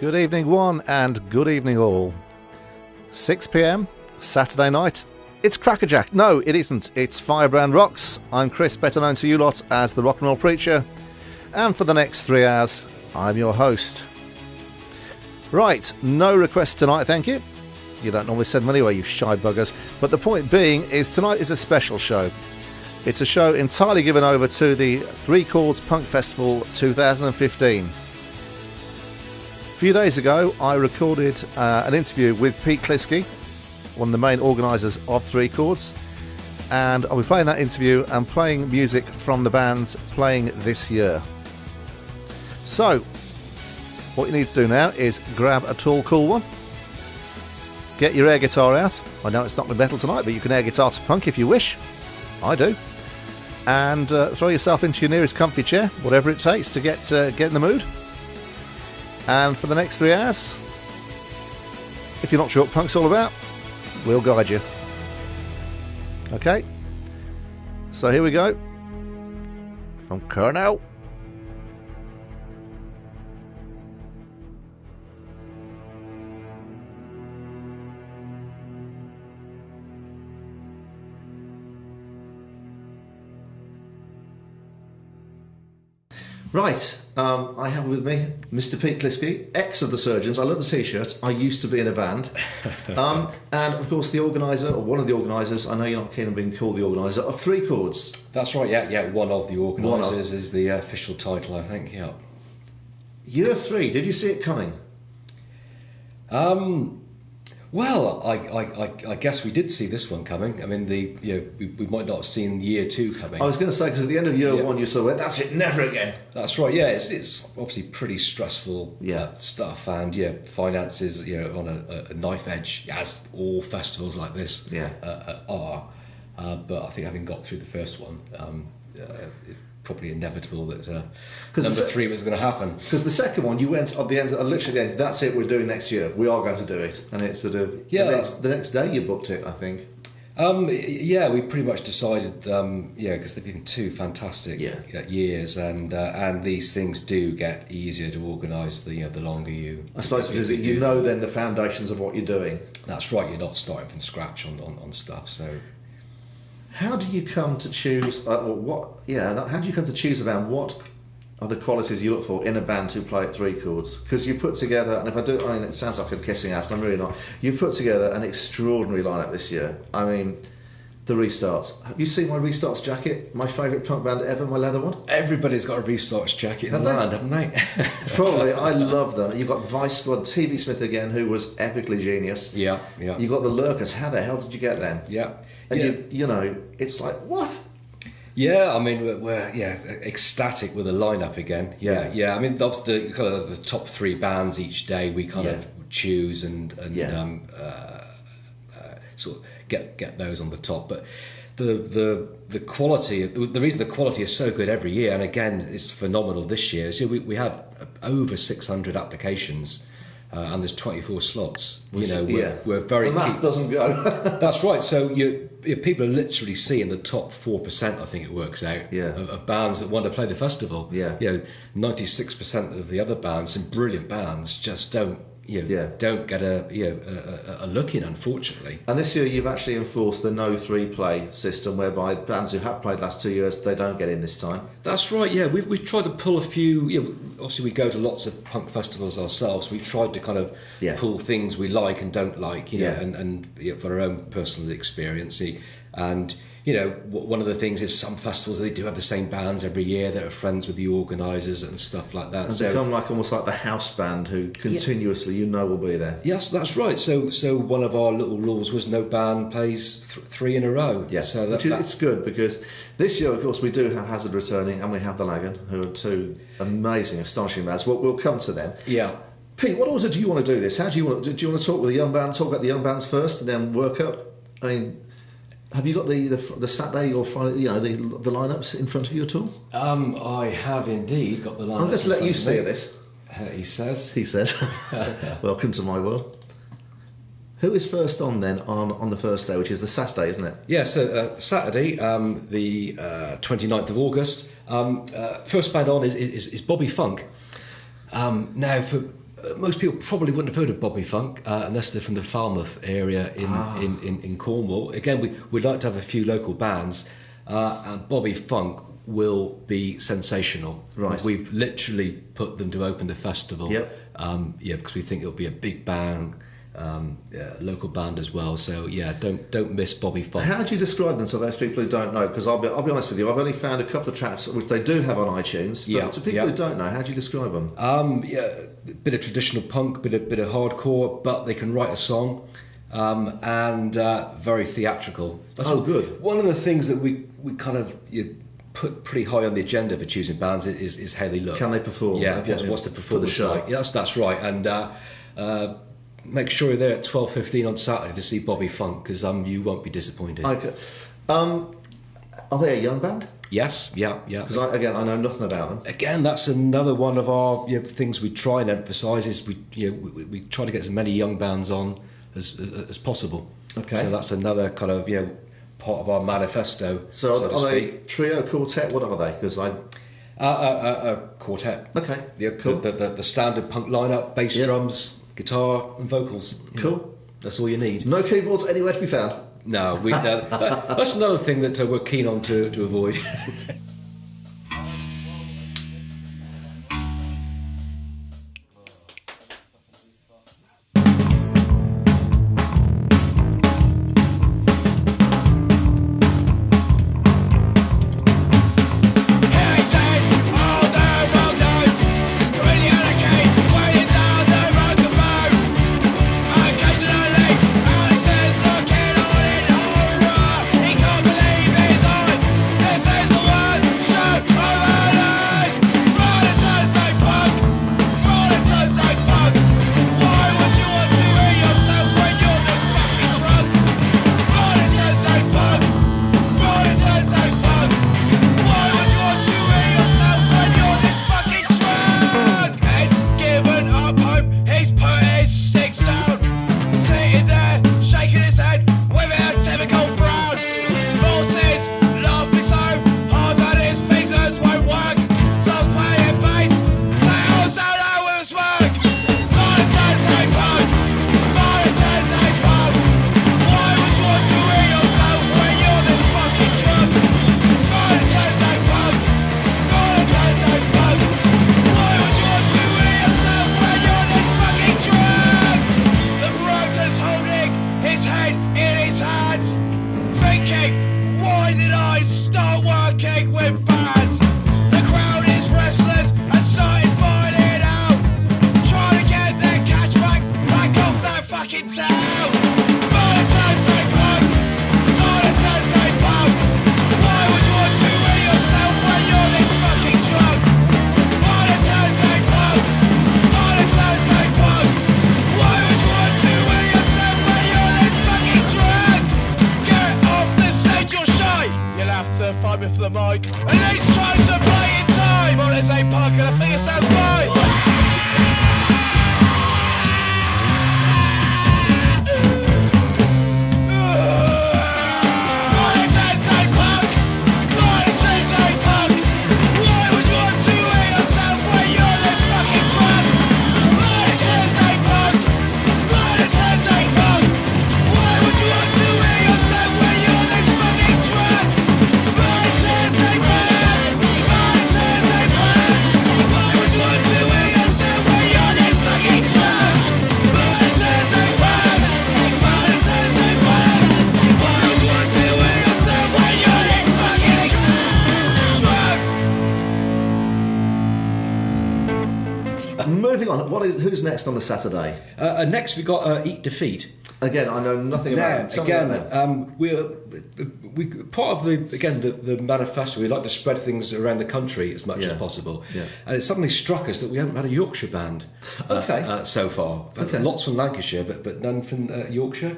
Good evening, one, and good evening, all. 6 p.m, Saturday night. It's Crackerjack. No, it isn't. It's Firebrand Roxx. I'm Chris, better known to you lot as the Rock and Roll Preacher. And for the next 3 hours, I'm your host. Right, no requests tonight, thank you. You don't normally send them anyway, you shy buggers. But the point being is tonight is a special show. It's a show entirely given over to the Three Chords Punk Festival 2015. A few days ago, I recorded an interview with Pete Kliske, one of the main organisers of Three Chords, and I'll be playing that interview and playing music from the bands playing this year. So, what you need to do now is grab a tall, cool one, get your air guitar out. I know it's not with metal tonight, but you can air guitar to punk if you wish. I do. And throw yourself into your nearest comfy chair, whatever it takes to get in the mood. And for the next 3 hours, if you're not sure what punk's all about, we'll guide you. Okay? So here we go. From Colonel. Right, I have with me Mr. Pete Kliske, ex of the Surgeons. I love the t-shirt. I used to be in a band. And of course the organiser, or one of the organisers, I know you're not keen on being called the organiser, of Three Chords. That's right, yeah, one of the organisers is the official title, I think, yeah. Year 3, did you see it coming? Well, I guess we did see this one coming. I mean, we might not have seen year 2 coming. I was going to say, because at the end of year 1 you sort of went, that's it, never again. That's right, yeah, it's obviously pretty stressful stuff, and finances on a knife edge, as all festivals like this are. But I think having got through the first one, it's probably inevitable that number 3 was going to happen. Because the second one, you went at the end, literally the end, that's it, we're doing next year, we are going to do it. And it's sort of, the next day you booked it, I think. We pretty much decided, because they've been 2 fantastic years, and these things do get easier to organise the longer you. I suppose because you know then the foundations of what you're doing. That's right. You're not starting from scratch on stuff. So, how do you come to choose? How do you come to choose a band? What are the qualities you look for in a band who play at Three Chords? Because you put together, and it sounds like I'm kissing ass, and I'm really not. You've put together an extraordinary lineup this year. I mean, the Restarts. Have you seen my Restarts jacket? My favourite punk band ever, my leather one? Everybody's got a Restarts jacket in the land, haven't they? Probably. I love them. You've got Vice Squad, TV Smith again, who was epically genius. Yeah. You've got the Lurkers. How the hell did you get them? Yeah. And you know, it's like, what? Yeah, I mean, we're ecstatic with the lineup again. Yeah. I mean, that's the kind of the top 3 bands each day we kind of choose and sort of get those on the top. But the quality, the reason the quality is so good every year, and again, it's phenomenal this year. Is we have over 600 applications. And there's 24 slots. We're very. The math doesn't go. That's right. So people are literally seeing the top 4%. I think it works out of bands that want to play the festival. 96% of the other bands, some brilliant bands, just don't get a look in, unfortunately. And this year you've actually enforced the no 3 play system, whereby bands who have played last 2 years, they don't get in this time. That's right. Yeah, we've tried to pull a few. Obviously, we go to lots of punk festivals ourselves. We've tried to kind of pull things we like and don't like, and for our own personal experience. And one of the things is some festivals, they do have the same bands every year that are friends with the organisers and stuff like that. And become almost like the house band who continuously will be there. Yes, that's right. So one of our little rules was no band plays 3 in a row. Yes, so it's good because this year, of course, we do have Hazard returning and we have the Lagan, who are 2 amazing, astonishing bands. We'll come to them. Yeah. Pete, what order do you want to do this? How do you want to talk with the young band? Talk about the young bands first, and then work up. I mean, have you got the Saturday or Friday, the lineups in front of you at all? I have indeed got the lineups. I'm going to let you steer this. He says. Welcome to my world. Who is first on then on the first day, which is the Saturday, isn't it? Yeah, so Saturday, the 29th of August. First band on is Bobby Funk. Now, for most people probably wouldn't have heard of Bobby Funk unless they're from the Falmouth area in Cornwall. Again, we'd like to have a few local bands, and Bobby Funk will be sensational. Right. We've literally put them to open the festival. Yep. Because we think it'll be a big band, local band as well. So don't miss Bobby Funk. How do you describe them to those people who don't know? Because I'll be honest with you, I've only found a couple of tracks which they do have on iTunes. But to people who don't know, how do you describe them? Bit of traditional punk, bit of hardcore, but they can write a song, and very theatrical. That's good. One of the things that we kind of put pretty high on the agenda for choosing bands is how they look. Can they perform? Yeah, what's the performance like? Yeah, that's right. And make sure you're there at 12:15 on Saturday to see Bobby Funk, because you won't be disappointed. Okay. Are they a young band? Yes, yeah. Because I know nothing about them. Again, that's another one of our things we try and emphasise is we try to get as many young bands on as possible. Okay. So that's another kind of part of our manifesto. So to are they speak. trio, quartet? What are they? Because Quartet. Okay. Yeah, cool. The standard punk lineup: bass, drums, guitar, and vocals. Cool. That's all you need. No keyboards anywhere to be found. No, that's another thing that we're keen on to avoid. Moving on, who's next on the Saturday? Next we got Eat Defeat. Again, I know nothing about them. Again, we part of the manifesto. We like to spread things around the country as much as possible, and it suddenly struck us that we haven't had a Yorkshire band so far. Lots from Lancashire, but none from Yorkshire.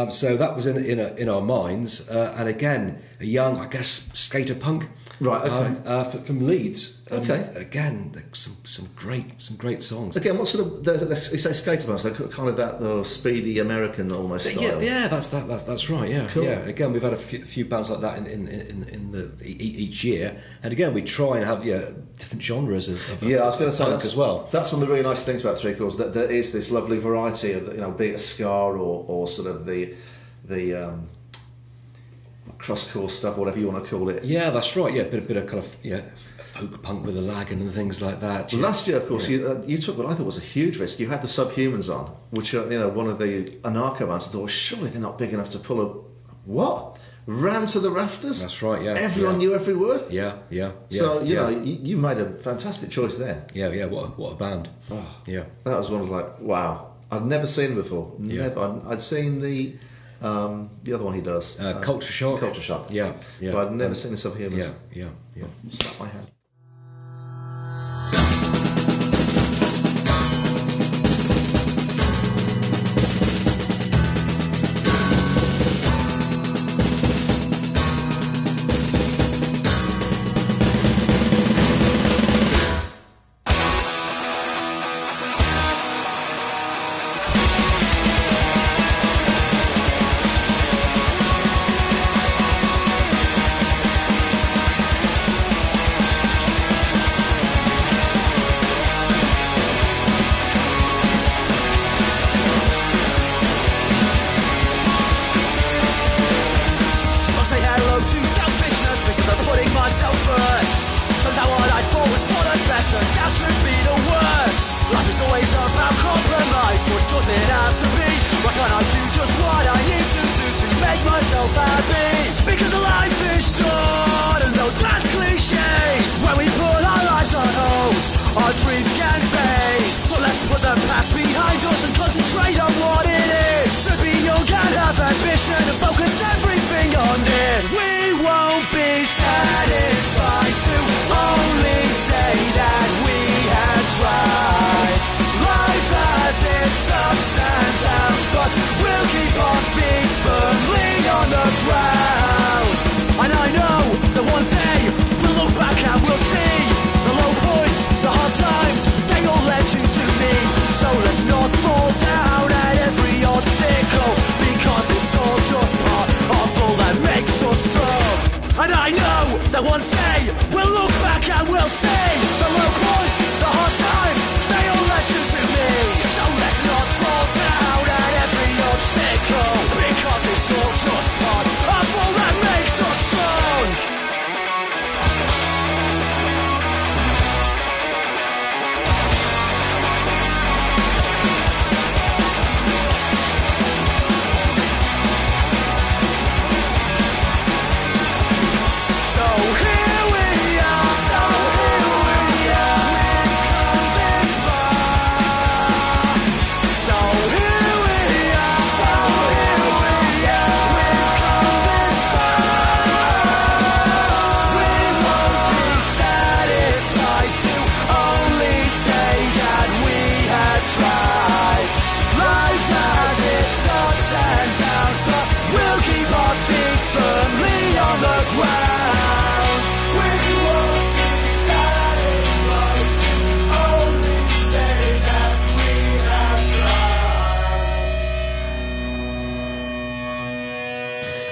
So that was in our minds, and again, a young, I guess, skater punk. Right. Okay. From Leeds. Okay. Again, some great songs. Again, what sort of you say skater bands? They're kind of that speedy American almost style. Yeah, that's right. Yeah, cool. Yeah. Again, we've had a few bands like that in each year, and again, we try and have different genres of I was going to say punk as well. That's one of the really nice things about Three Chords, that there is this lovely variety of, be it a ska or sort of the crosscore stuff, whatever you want to call it. Yeah, that's right. Yeah, bit of kind of folk punk with a lagging and things like that. Well, last year, of course, you took what I thought was a huge risk. You had the Subhumans on, which are one of the anarcho bands. I thought, well, surely they're not big enough to pull a what? Ram to the rafters. That's right. Yeah. Everyone knew every word. Yeah. So you made a fantastic choice there. Yeah. What a band. Oh, yeah. That was one of wow. I'd never seen them before. Never. I'd seen the other one he does. Culture Shock. Culture Shock. Yeah. But I'd never seen the Subhumans. Yeah. Slap my hand.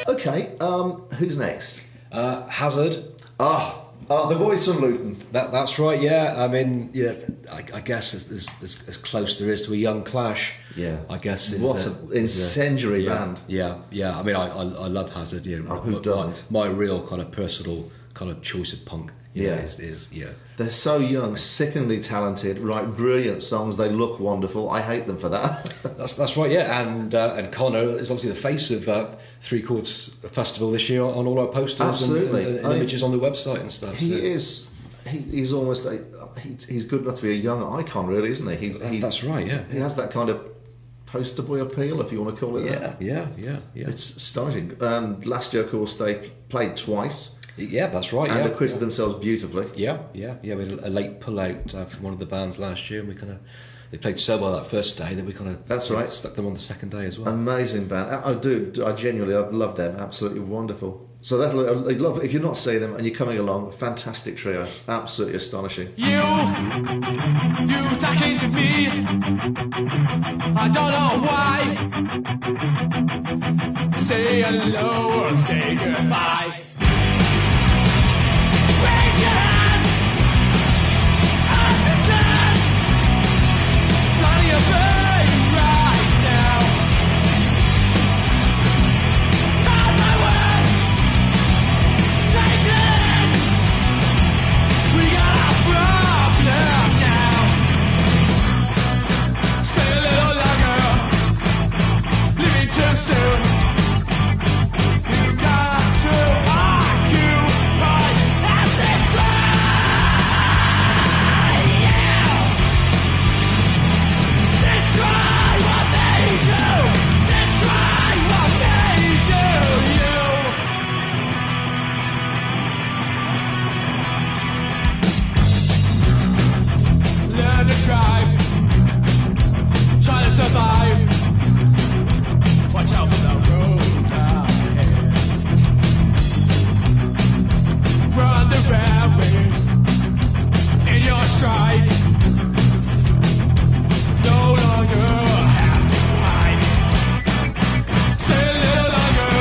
Okay, who's next? Hazard. The boys from Luton. That's right. Yeah, I mean, I guess as close there is to a young Clash. Yeah, I guess. What an incendiary band. Yeah. I mean, I love Hazard. Who doesn't? My real kind of personal kind of choice of punk. Is They're so young, sickeningly talented, write brilliant songs. They look wonderful. I hate them for that. That's right. Yeah, and Connor is obviously the face of Three Chords Festival this year on all our posters. Absolutely. and images on the website and stuff. He's almost he's good enough to be a young icon, really, isn't he? That's right. Yeah, he has that kind of poster boy appeal, if you want to call it that. Yeah. It's astonishing. And last year, of course, they played twice. Yeah, that's right. And acquitted themselves beautifully. Yeah. We had a late pull-out from one of the bands last year, and they played so well that first day that we that's right, stuck them on the second day as well. Amazing band. I genuinely love them. Absolutely wonderful. So I'd love if you're not seeing them and you're coming along. Fantastic trio, absolutely astonishing. You talking to me? I don't know why. Say hello or say goodbye. Raise your hands. Understand? None of your pain right now. Not my words. Take it in. We got a problem now. Stay a little longer. Living too soon. You got to occupy and destroy. Yeah. Destroy what made you. Destroy what made you. Learn to drive. Try to survive. Watch out for the roads ahead. Run the railways in your stride. No longer have to hide. Stay a little longer.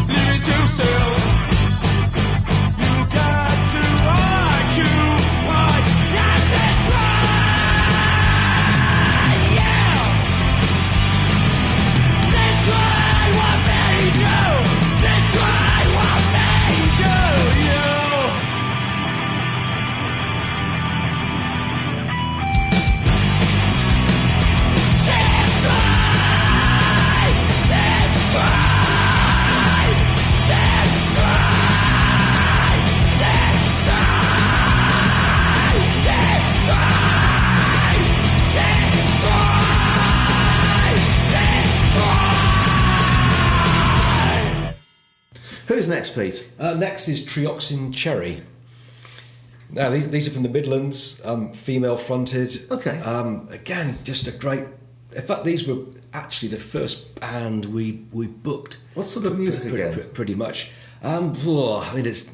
Leave it too soon. You got to occupy and destroy. Yeah. Destroy what made you. Destroy what made you. Who's next, Pete? Next is Trioxin Cherry. Now, these are from the Midlands, female-fronted. Okay. Again, just a great... In fact, these were actually the first band we booked. What sort of music again? Pretty much. I mean, it's...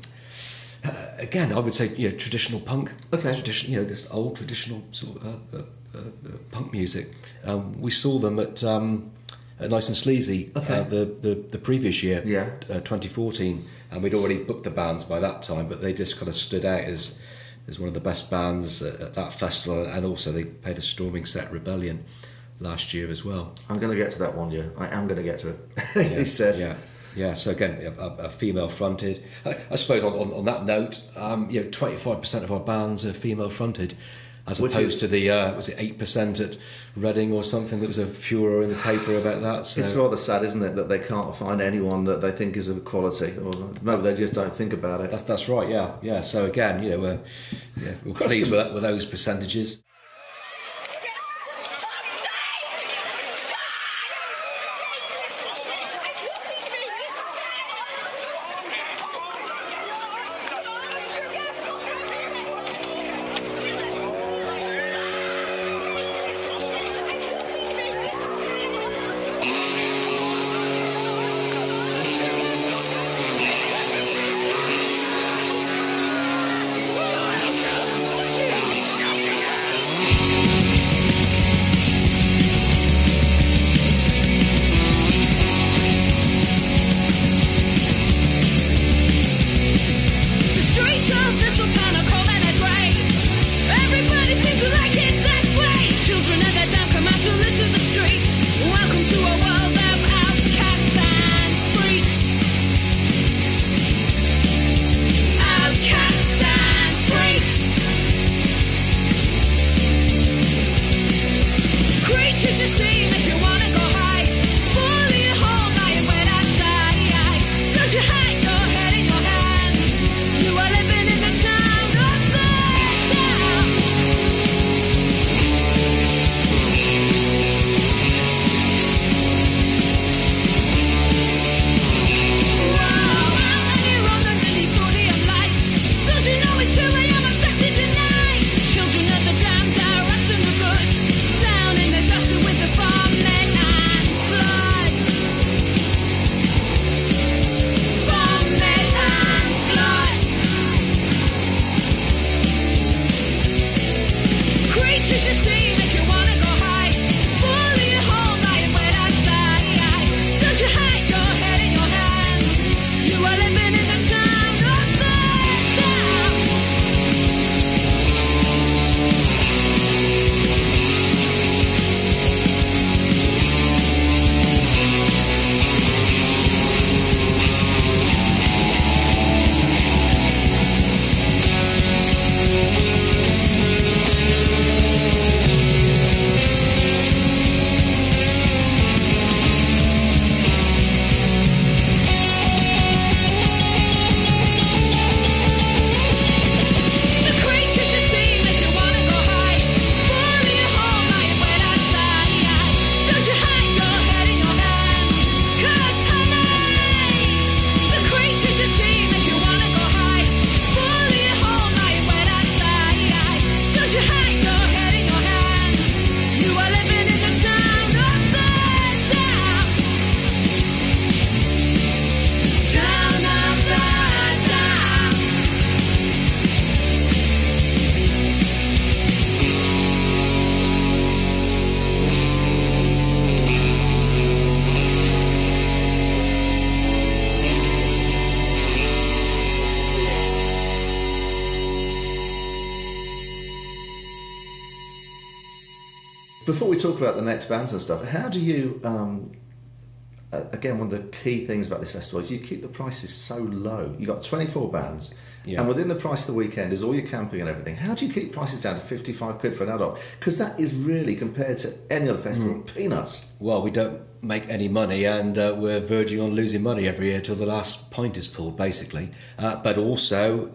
again, I would say, traditional punk. Okay. Just old traditional sort of punk music. We saw them at Nice and Sleazy the previous year, 2014, and we'd already booked the bands by that time, but they just kind of stood out as one of the best bands at that festival, and also they played a storming set, Rebellion, last year as well. I'm going to get to that one, I am going to get to it. He says. Yeah, so again, a female-fronted. I suppose on that note, 25% of our bands are female-fronted, as opposed to the, was it 8% at Reading or something? There was a furor in the paper about that. So. It's rather sad, isn't it, that they can't find anyone that they think is of quality, or maybe they just don't think about it. That's right, yeah. So again, we're pleased with those percentages. Before we talk about the next bands and stuff, how do you, again, one of the key things about this festival is you keep the prices so low. You've got 24 bands, and within the price of the weekend is all your camping and everything. How do you keep prices down to 55 quid for an adult? Because that is really, compared to any other festival, peanuts. Well, we don't make any money, and we're verging on losing money every year till the last pint is pulled, basically. But also...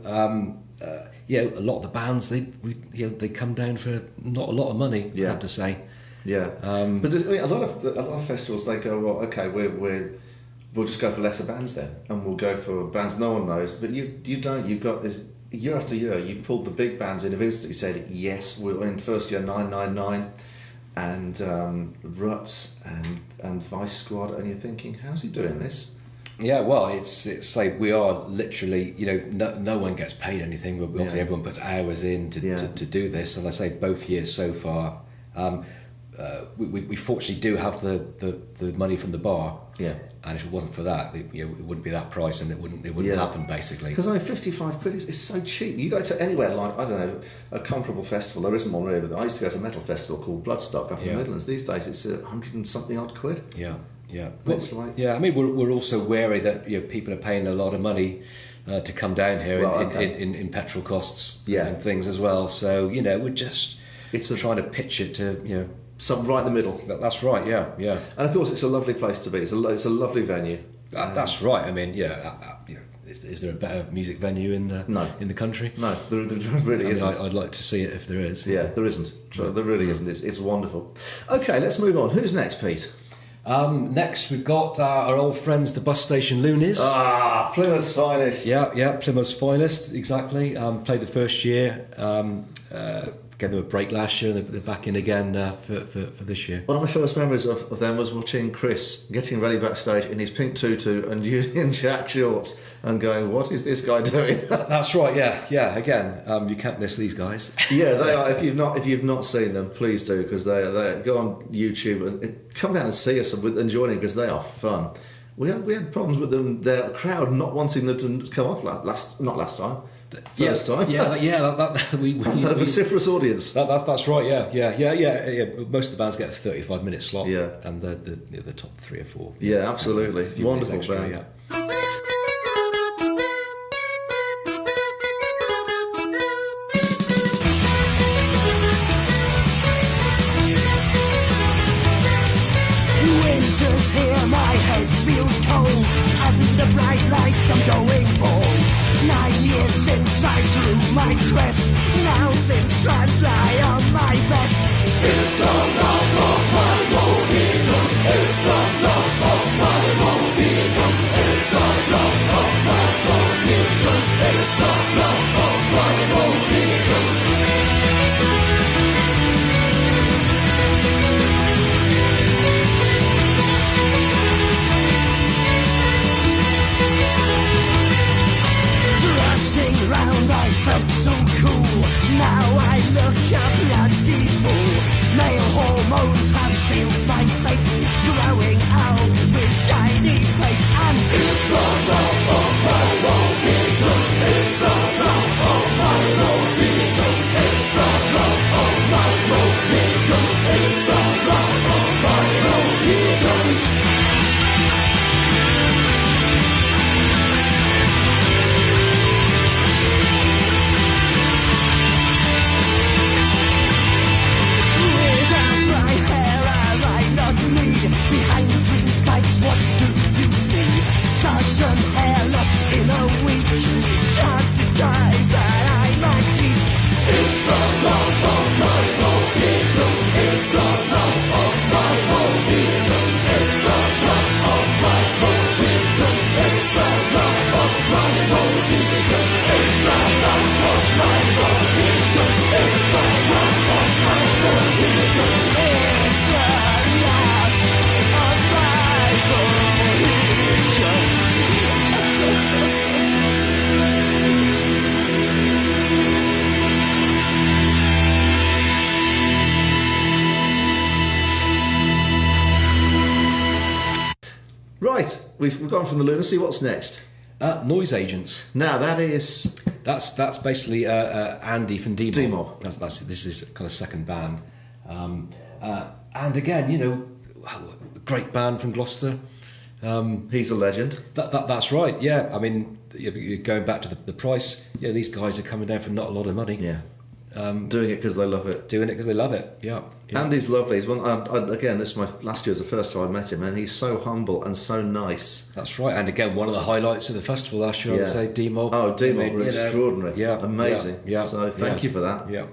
a lot of the bands they come down for not a lot of money. I have to say. Yeah, but a lot of festivals they go, well, okay, we'll just go for lesser bands then, and we'll go for bands no one knows. But you don't. You've got this year after year. You've pulled the big bands in. Have instantly said yes. We're in first year 999 and Ruts and Vice Squad, and you're thinking, how's he doing this? Yeah, well, it's like we are literally, no one gets paid anything. Obviously, everyone puts hours in to do this, and I say both years so far. We fortunately do have the money from the bar. Yeah. And if it wasn't for that, it wouldn't be that price, and it wouldn't happen, basically. Because 55 quid is so cheap. You go to anywhere like, I don't know, a comparable festival. There isn't one really, but I used to go to a metal festival called Bloodstock up in the Midlands. These days it's 100 and something odd quid. Yeah. Yeah, I mean, we're also wary that people are paying a lot of money to come down here in petrol costs and things as well. So we're just trying to pitch it to some right in the middle. That's right. Yeah. And of course, it's a lovely place to be. It's a lovely venue. That's right. I mean, is there a better music venue in the country? No, there really isn't. I'd like to see it if there is. Yeah, there isn't. There really isn't. It's wonderful. Okay, let's move on. Who's next, Pete? Next we've got our old friends, the Bus Station Loonies. Plymouth's finest. Yeah, Plymouth's finest, exactly. Played the first year, gave them a break last year, and they're back in again for this year. One of my first memories of them was watching Chris getting ready backstage in his pink tutu and Union Jack shorts and going, what is this guy doing? That's right, yeah. Again, you can't miss these guys. Yeah, they are. If you've not seen them, please do, because they go on YouTube and come down and see us and join in, because they are fun. We had problems with them, their crowd not wanting them to come off not last time. First time. We had a vociferous audience. That's right. Yeah. Most of the bands get a 35-minute slot. Yeah, and the top 3 or 4. Yeah, absolutely. Wonderful extra, band. Yeah. Winter's here, my head feels cold. Under bright lights, I'm going bold. 9 years since I drew my crest. Now thin strands lie on my vest. It's the last of my Mohicans. It's the last of my Mohicans. It's the last of my Mohicans. It's the last of my Mohicans. Round, I felt so cool. Now I look a bloody fool. we've gone from the lunacy. What's next? Noise Agents. Now that's basically Andy from D-Mob. D-Mob. This is kind of second band, and again, great band from Gloucester. He's a legend. That's right. Yeah, I mean, you're going back to the price. Yeah, these guys are coming down for not a lot of money. Yeah, doing it because they love it. Doing it because they love it. Yeah. Andy's lovely. He's one. Again, this is last year was the first time I met him, and he's so humble and so nice. That's right. And again, one of the highlights of the festival last year, I would say, D-Mob. Oh, D-Mob were extraordinary. Yeah, amazing. Yeah. So thank you for that. Yeah.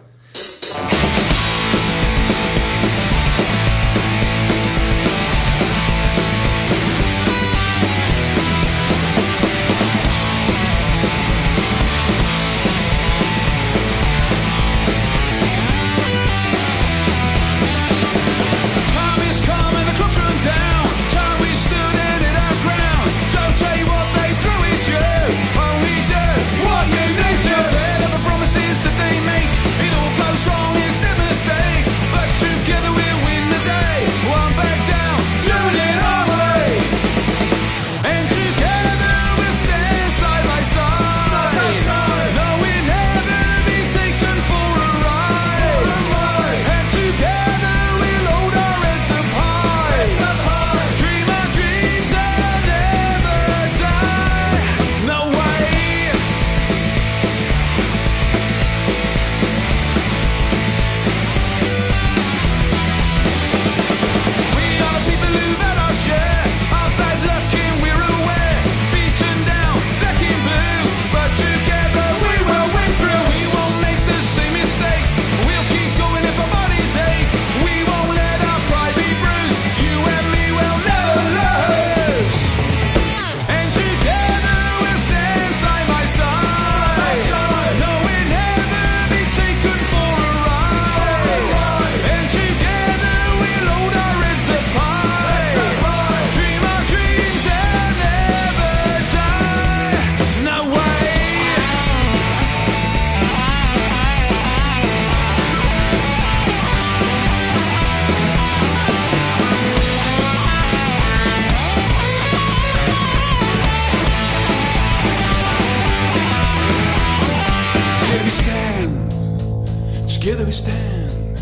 Together we stand.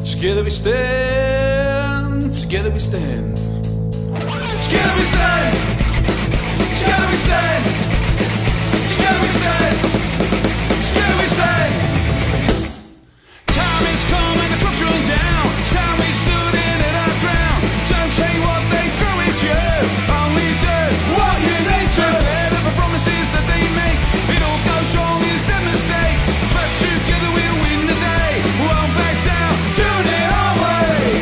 Together we stand. Together we stand. Together we stand. Together we stand. Together we stand. Together we stand. Time has come and the clock's run down. Time we stood in at our ground. Don't take what they throw at you. Only do what you need to. Ahead of the promises that they make. It all goes wrong is their mistake. But together we'll win the day. Won't back down, doing it our way.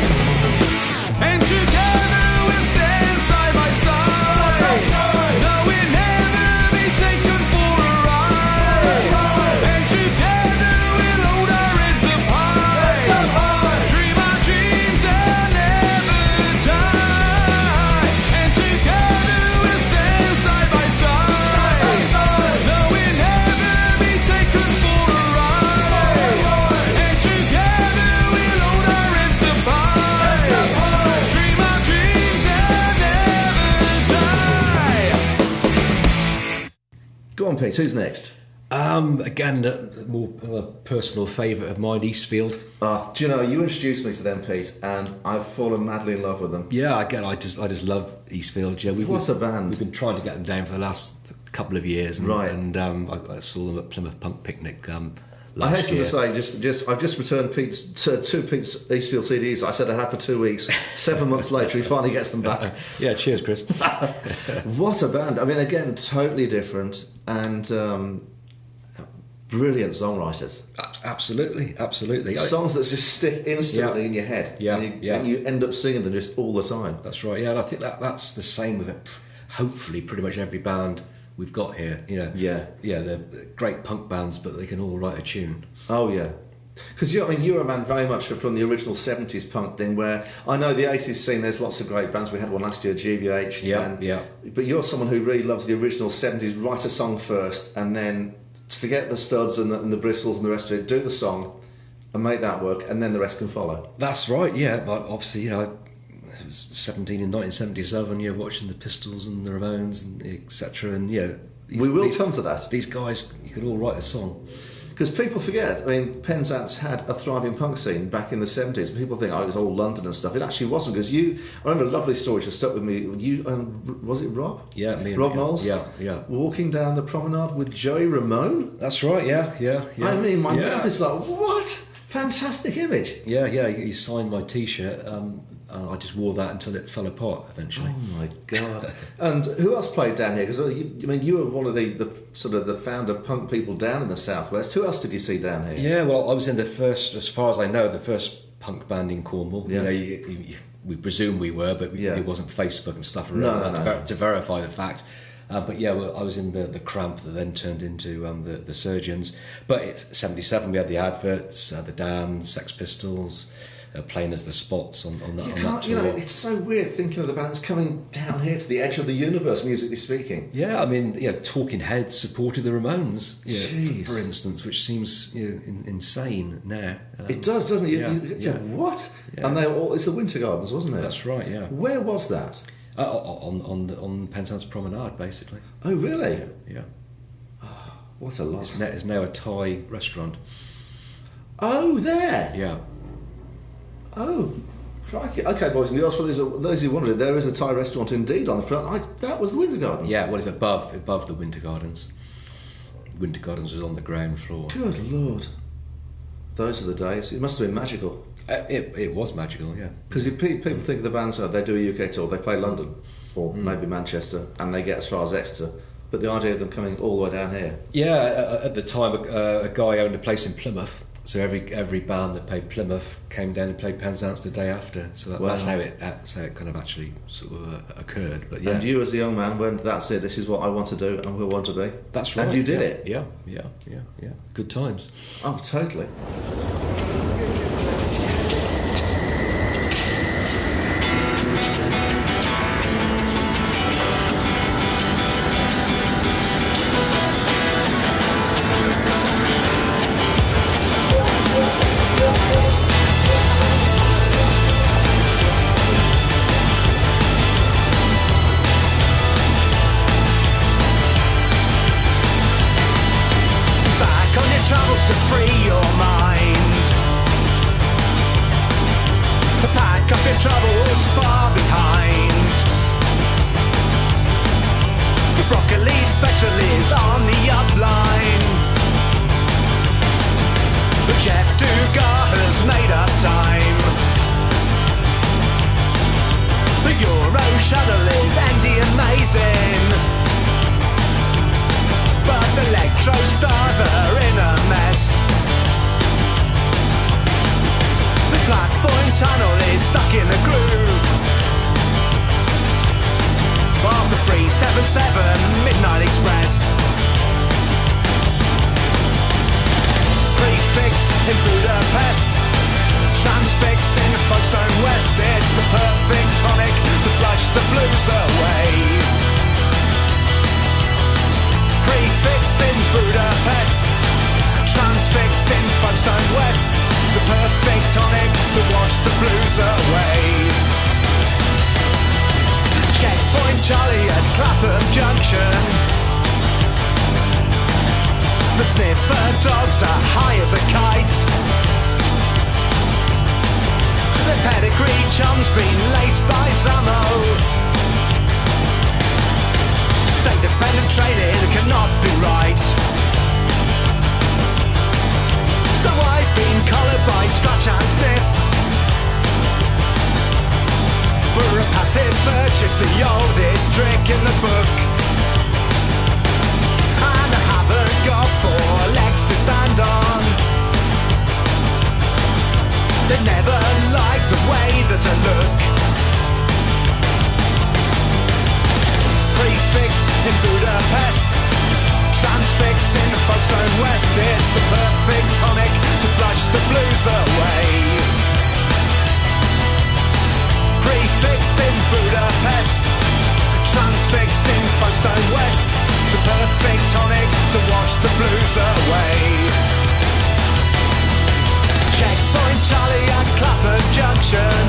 And together we'll stand side by side. No, we'll never be taken for a ride. And together we'll hold our heads up high. Dream our dreams and never die. And together we'll stand side by side. No, we'll never be taken for a ride. And together we'll hold our heads up high. Dream our dreams and never die. Go on, Pete. Who's next? Again, more a personal favourite of mine, Eastfield. Do you know, you introduced me to them, Pete, and I've fallen madly in love with them. Yeah, again, I just love Eastfield. Yeah, What a band. We've been trying to get them down for the last couple of years, and, Right. And I saw them at Plymouth Punk Picnic I last hasten year. to say, I've just returned two Pete's Eastfield CDs. I said I'd have for 2 weeks. 7 months later, he finally gets them back. Yeah, cheers, Chris. What a band! I mean, again, totally different and brilliant songwriters. Absolutely. Songs that just stick instantly Yeah. in your head. Yeah, and you end up singing them just all the time. That's right. Yeah, and I think that's the same with it. Hopefully, pretty much every band we've got here. Yeah. They're great punk bands, but they can all write a tune. Oh yeah, because you're a man very much from the original '70s punk thing. Where I know the '80s scene, there's lots of great bands. We had one last year, GBH. Yeah. But you're someone who really loves the original '70s. Write a song first, and then forget the studs and the bristles and the rest of it. Do the song, and make that work, and then the rest can follow. That's right. Yeah, but obviously, was 17 in 1977. You're watching the Pistols and the Ramones and etc. And we will come to that. These guys, you could all write a song. Because people forget, I mean, Penzance had a thriving punk scene back in the 70s. People think, it was all London and stuff. It actually wasn't, because I remember a lovely story which stuck with me. You and, was it Rob? Yeah, me and Rob Moles? Yeah. Walking down the promenade with Joey Ramone? That's right, yeah. I mean, my mouth is like, what? Fantastic image. Yeah, he signed my T-shirt. I just wore that until it fell apart eventually. Oh my God! And who else played down here? Because you were one of the sort of the founder punk people down in the southwest. Who else did you see down here? Yeah, well, I was in the first, as far as I know, the first punk band in Cornwall. Yeah. We presume we were, but it wasn't Facebook and stuff around to verify the fact. But yeah, I was in the Cramp that then turned into the Surgeons. But it's 77. We had the Adverts, the Damned, Sex Pistols. Playing as the Spots on that tour. It's so weird thinking of the bands coming down here to the edge of the universe, musically speaking. Yeah, I mean, Talking Heads supported the Ramones, for instance, which seems insane now. It does, doesn't it? What? Yeah. And it's the Winter Gardens, wasn't it? That's right. Yeah. Where was that? On Penzance Promenade, basically. Oh, really? Yeah. Oh, what a loss! It's now a Thai restaurant. Oh, there. Yeah. Oh, crikey. Okay, boys and girls, for those who wondered, there is a Thai restaurant indeed on the front. That was the Winter Gardens. Yeah, it's above the Winter Gardens. Winter Gardens was on the ground floor. Good Lord. Those are the days. It must have been magical. It was magical, yeah. Because people think the bands, they do a UK tour, they play London, or maybe Manchester, and they get as far as Exeter. But the idea of them coming all the way down here. Yeah, at the time, a guy owned a place in Plymouth. So every band that played Plymouth came down and played Penzance the day after. So that's how it kind of actually sort of occurred. But yeah. And you, as a young man, went, that's it. This is what I want to do, and will want to be. That's right. And you did it. Yeah. Good times. Oh, totally. To free your mind, pack up your troubles far behind. The broccoli specialist on the upline. But Jeff Dugar has made up time. The Euro shuttle is empty and amazing. But the electro stars are in a mess. The platform tunnel is stuck in a groove of the 377 Midnight Express. Prefix in Budapest, transfix in Folkestone West. It's the perfect tonic to flush the blues away. Prefixed in Budapest, transfixed in Folkestone West. The perfect tonic to wash the blues away. Checkpoint Charlie at Clapham Junction. The sniffer dogs are high as a kite. The pedigree chum's been laced by Zammo. State-dependent training cannot be right. So I've been collared by scratch and sniff. For a passive search, it's the oldest trick in the book. And I haven't got 4 legs to stand on. They never like the way that I look. Prefix in Budapest, transfix in Folkestone West. It's the perfect tonic to flush the blues away. Prefixed in Budapest, transfixed in Folkestone West. The perfect tonic to wash the blues away. Checkpoint Charlie at Clapham Junction.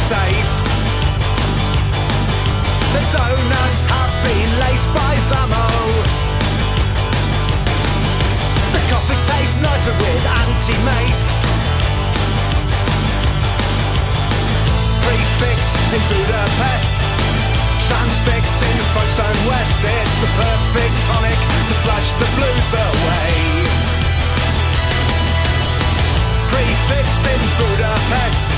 safe. The donuts have been laced by Zammo. The coffee tastes nicer with anti-mate. Prefix in Budapest, transfix in Folkestone West. It's the perfect tonic to flush the blues away. Prefixed in Budapest,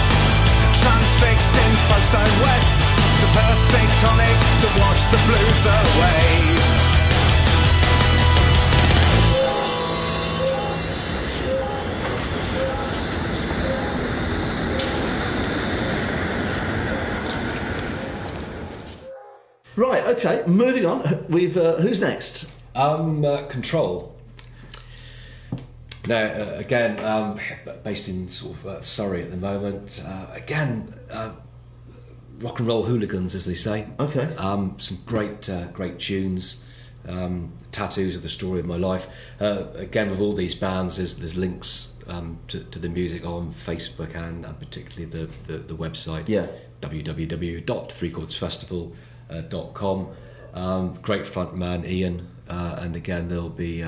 transfixed in Folkestone West. The perfect tonic to wash the blues away. Right, okay, moving on. We've who's next? Control. Now, again, based in sort of Surrey at the moment. Again, rock and roll hooligans, as they say. Okay. Some great tunes. Tattoos are the story of my life. Again, with all these bands, there's links to the music on Facebook and particularly the website. Yeah. www.threechordsfestival.com. Great front man Ian, and again they'll be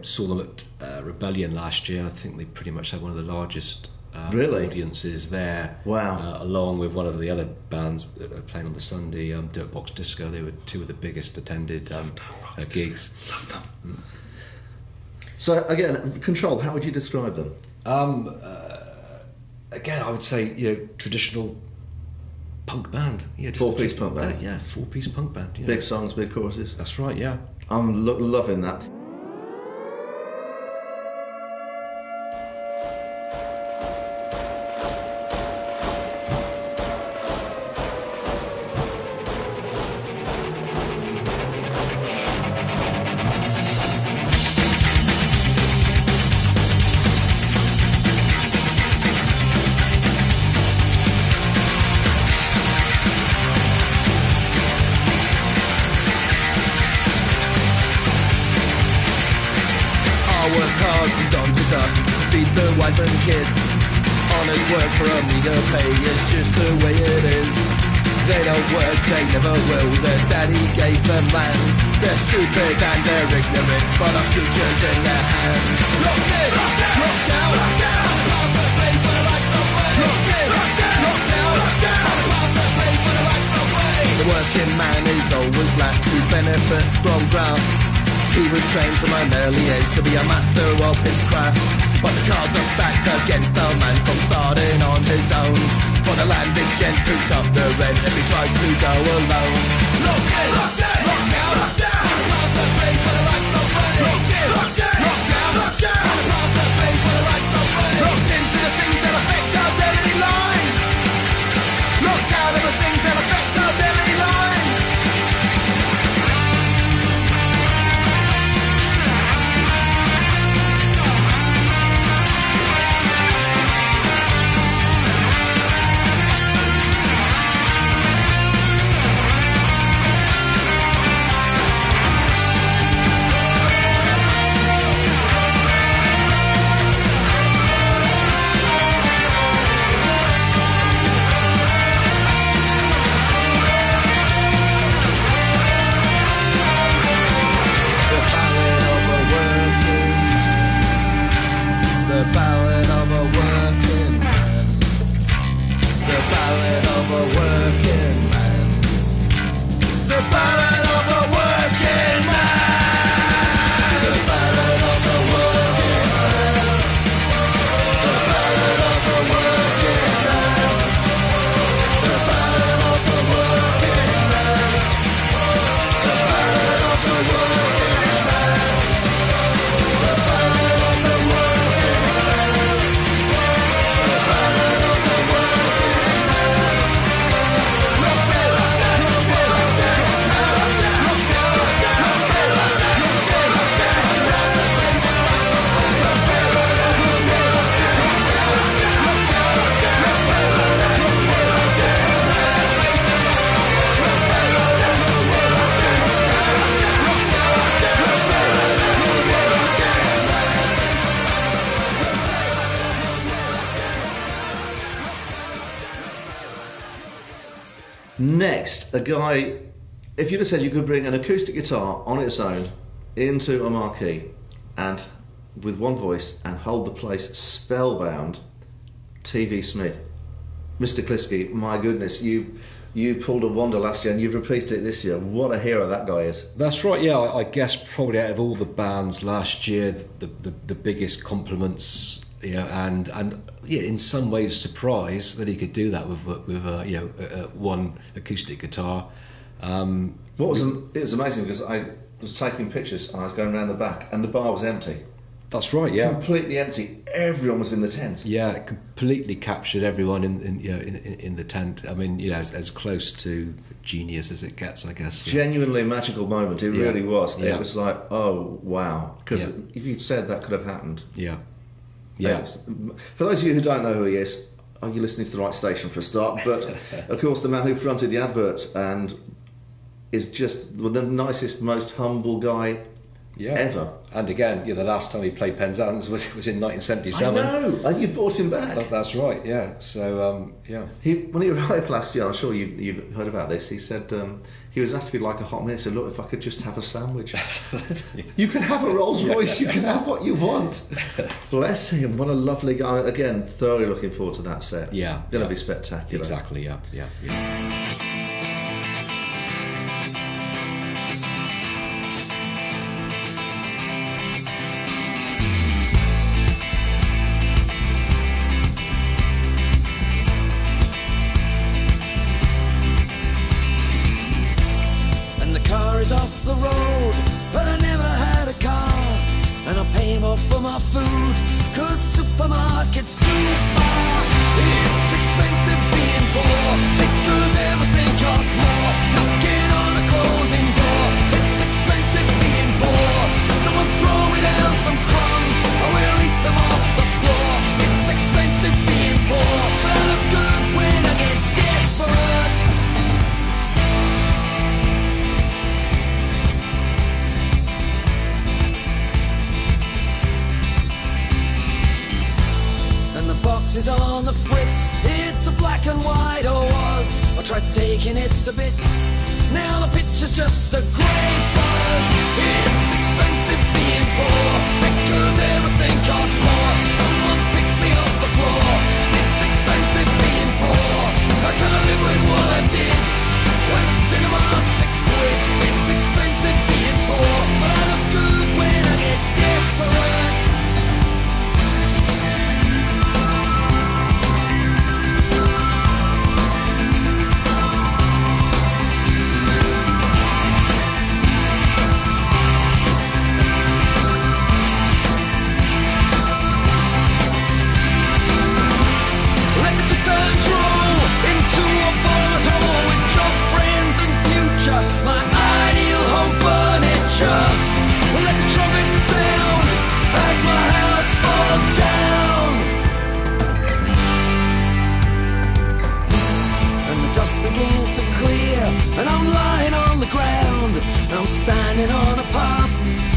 saw them at Rebellion last year. I think they pretty much had one of the largest audiences there. Wow. Along with one of the other bands playing on the Sunday, Dirtbox Disco. They were two of the biggest attended gigs. So again, Control, how would you describe them? Again, I would say traditional punk band. Yeah, just four-piece punk band. Yeah, four-piece punk band. Yeah. Big songs, big choruses. That's right. Yeah. I'm loving that. And kids, honest work for a meager pay is just the way it is. They don't work, they never will. Their daddy gave them lands. They're stupid and they're ignorant, but our future's in their hands. Locked in, locked out, and pass the play for the rights of way. Locked in, locked out, and pass the play for the rights of way. The working man is always last to benefit from graft. He was trained from an early age to be a master of his craft. But the cards are stacked against a man from starting on his own. For the landed gent puts up the rent if he tries to go alone. Locked in, locked out, and pass the play for the rights of way. Locked in, locked out, and pass the play for the rights of way. Locked into the things that affect our daily lives. Locked out of the things that affect our daily lives. Next, a guy, if you'd have said you could bring an acoustic guitar on its own into a marquee and with one voice and hold the place spellbound, T.V. Smith. Mr. Kliski, my goodness, you pulled a wonder last year and you've repeated it this year. What a hero that guy is. That's right, yeah. I guess probably out of all the bands last year, the biggest compliments, and in some ways surprised that he could do that with one acoustic guitar. It was amazing because I was taking pictures and I was going around the back and the bar was empty. That's right, yeah. Completely empty. Everyone was in the tent. Yeah, it completely captured everyone in the tent. I mean, as close to genius as it gets, I guess. Genuinely magical moment. It really was. Yeah. It was like, oh wow. Because if you'd said that could have happened. Yeah. For those of you who don't know who he is, are you listening to the right station for a start? But of course, the man who fronted the adverts and is just the nicest, most humble guy ever. And again, the last time he played Penzance was in 1977. I know, and you brought him back. That's right, yeah. So, When he arrived last year, I'm sure you've heard about this, he said he was asked if he'd like a hot minute. He said, look, if I could just have a sandwich. You can have a Rolls Royce, you can have what you want. Bless him, what a lovely guy. Again, thoroughly looking forward to that set. Yeah. Going to be spectacular. Exactly, yeah. Is off the road, but I never had a car, and I pay more for my food, 'cause supermarket's too far. It's expensive being poor, because everything costs more. Knocking on a closing door, it's expensive being poor. Someone throw me down some crumbs, I will eat them off the floor. It's expensive being poor, but I look good when I get desperate. Is on the fritz, it's a black and white, or was. I tried taking it to bits, now the picture's just a grey buzz. It's expensive being poor, because everything costs more. Someone pick me off the floor. It's expensive being poor, I can't live with what I did. When the cinema's £6, it's expensive being poor, but I look good when I get desperate. And I'm lying on the ground, and I'm standing on a path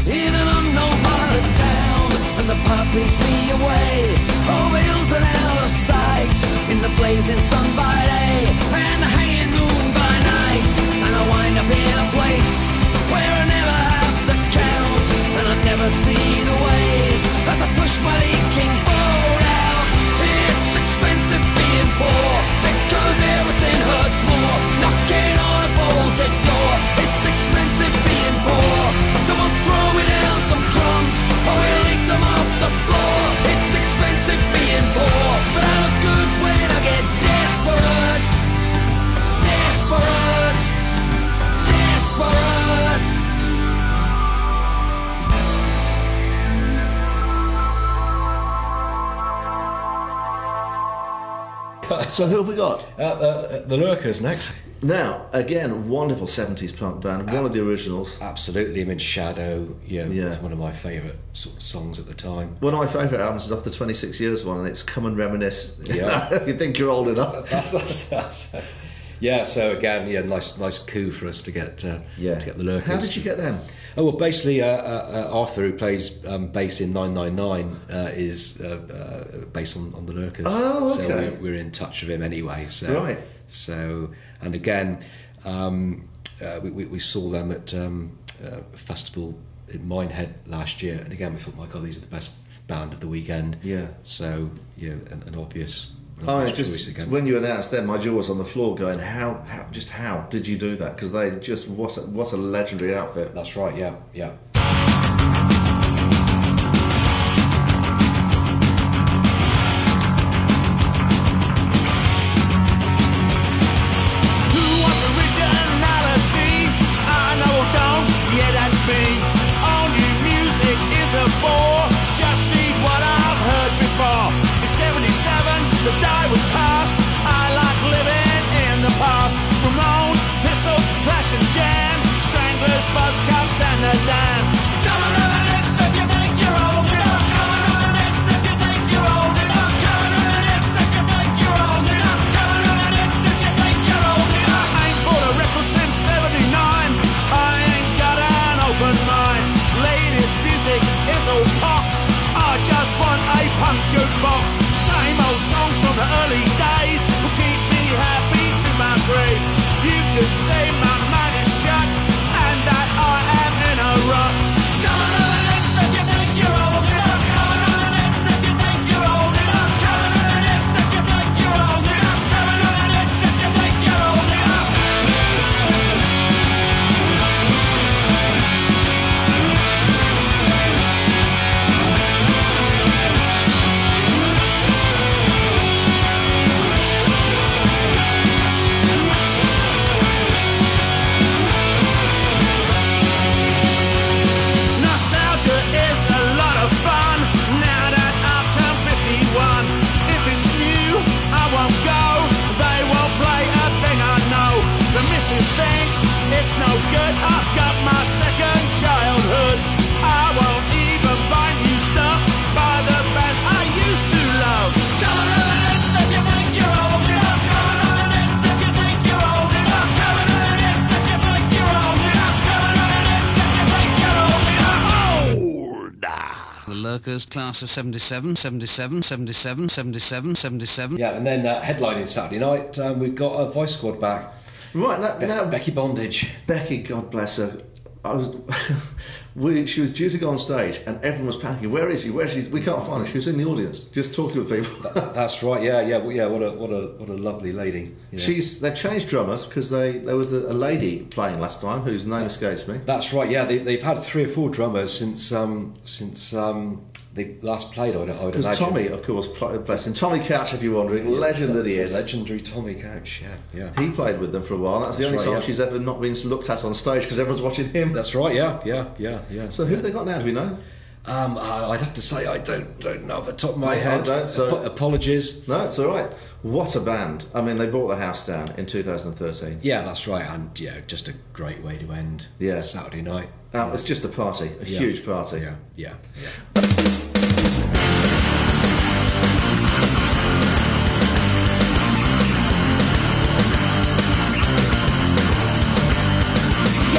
in an unknown part of town, and the path leads me away over hills and out of sight, in the blazing sun by day and the hanging moon by night. And I wind up in a place where I never have to count, and I never see the waves as I push my leaking boat out. It's expensive being poor, because everything hurts more. Knocking on a bolted door, it's expensive being poor. Someone throw me down some crumbs, or we'll eat them off the floor. It's expensive being poor, but I look good when I get desperate. Desperate. Desperate. So who have we got? The Lurkers next. Now, again, wonderful 70s punk band, one of the originals. Absolutely, I mean, Shadow, was one of my favourite sort of songs at the time. One of my favourite albums is off the 26 Years one, and it's Come and Reminisce. Yeah. If you think you're old enough. That's yeah, so again, nice coup for us to get the Lurkers. How did you get them? Oh, well, basically, Arthur, who plays bass in 999, is based on the Lurkers. Oh, okay. So we're in touch with him anyway. So, right. So, and again, We saw them at a festival in Minehead last year, and again we thought, my God, these are the best band of the weekend. Yeah. So an obvious. Just again. When you announced them, my jaw was on the floor, going, how did you do that? Because they just what a legendary outfit. That's right. Yeah. Jam, stranglers, buzzcocks, and the dam. Lurkers, class of 77, 77, 77, 77, 77. Yeah, and then headlining Saturday night, we've got a Voice Squad back. Right, now Becky Bondage. Becky, God bless her. She was due to go on stage, and everyone was panicking. Where is she? Where is she? We can't find her. She was in the audience, just talking with people. That's right. Yeah. What a lovely lady. You know. They changed drummers because there was a lady playing last time whose name escapes me. That's right. Yeah, they've had 3 or 4 drummers since they last played. I would imagine. Because Tommy, of course, bless him. Tommy Couch, if you're wondering, legend that he is. Legendary Tommy Couch. Yeah. He played with them for a while. That's the only time she's ever not been looked at on stage because everyone's watching him. That's right. Yeah. So who have they got now? Do we know? I'd have to say I don't know off the top of my head. I don't, so apologies. No, it's all right. What a band! I mean, they brought the house down in 2013. Yeah, that's right, and just a great way to end Saturday night. It's just a party, a huge party. Yeah.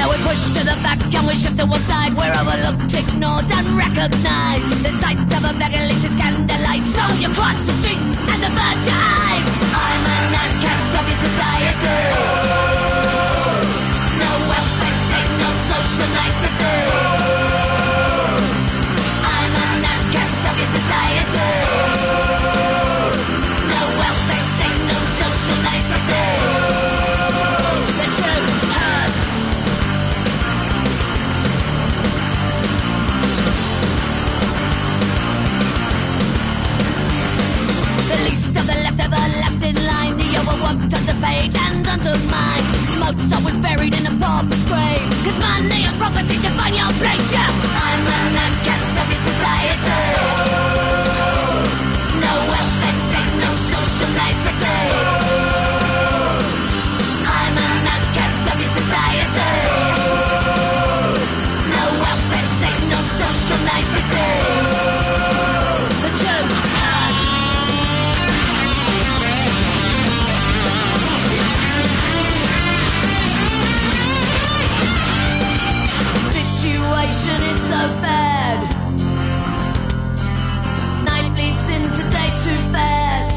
We push to the back and we shift to one side. We're overlooked, ignored and recognised. The sight of a beggar leash is scandalised. So you cross the street and avert your eyes. I'm an outcast of your society. No welfare state, no social nicety. I'm an outcast of your society. No welfare state, no social nicety. The truth hurts. Everlasting line, the overworked, underpaid and undermined. Most always buried in a pauper's grave, 'cause money and property define your place, yeah. I'm an outcast of your society. No welfare state, no social nicety. I'm an outcast of your society. No welfare state, no social nicety. The truth hurts. Situation is so bad. Night bleeds into day too fast.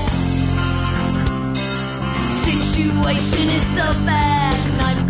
Situation is so bad. Night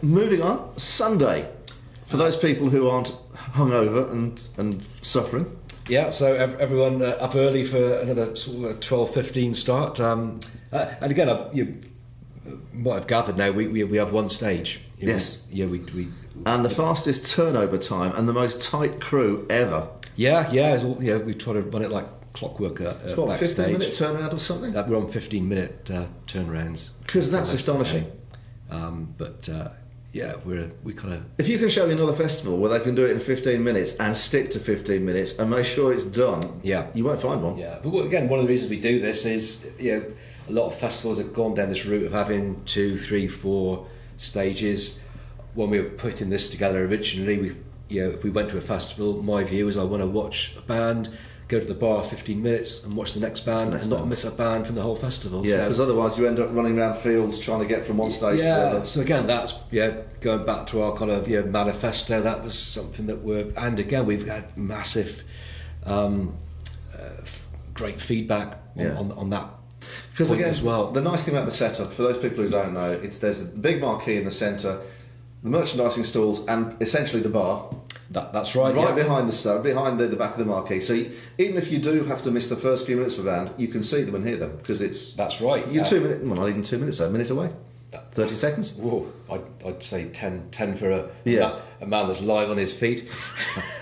moving on. Sunday. For those people who aren't hungover and suffering. Yeah, so everyone up early for another sort of 12:15 start. And again, you might have gathered now, we have one stage. Yes. We and the fastest turnover time and the most tight crew ever. Yeah, we try to run it like clockwork it's what, backstage. 15-minute turnaround or something? We're on 15-minute turnarounds. Because that's astonishing. We kind of... If you can show me another festival where they can do it in 15 minutes and stick to 15 minutes and make sure it's done, you won't find one. Yeah, but again, one of the reasons we do this is, a lot of festivals have gone down this route of having 2, 3, 4 stages. When we were putting this together originally, if we went to a festival, my view is I want to watch a band, go to the bar 15 minutes and watch the next band and not miss a band from the whole festival. Yeah, because otherwise you end up running around fields trying to get from one stage to the other. So again, that's going back to our kind of manifesto. That was something that and again we've had massive, great feedback on that. Because again, as well, the nice thing about the setup, for those people who don't know, there's a big marquee in the centre, the merchandising stalls, and essentially the bar. That's right. Right behind the stone, behind the back of the marquee. So even if you do have to miss the first few minutes of a band, you can see them and hear them because it's. That's right. You're 2 minutes, well, not even 2 minutes, a minute away. 30 seconds. Whoa, I'd say 10 for a man that's live on his feet.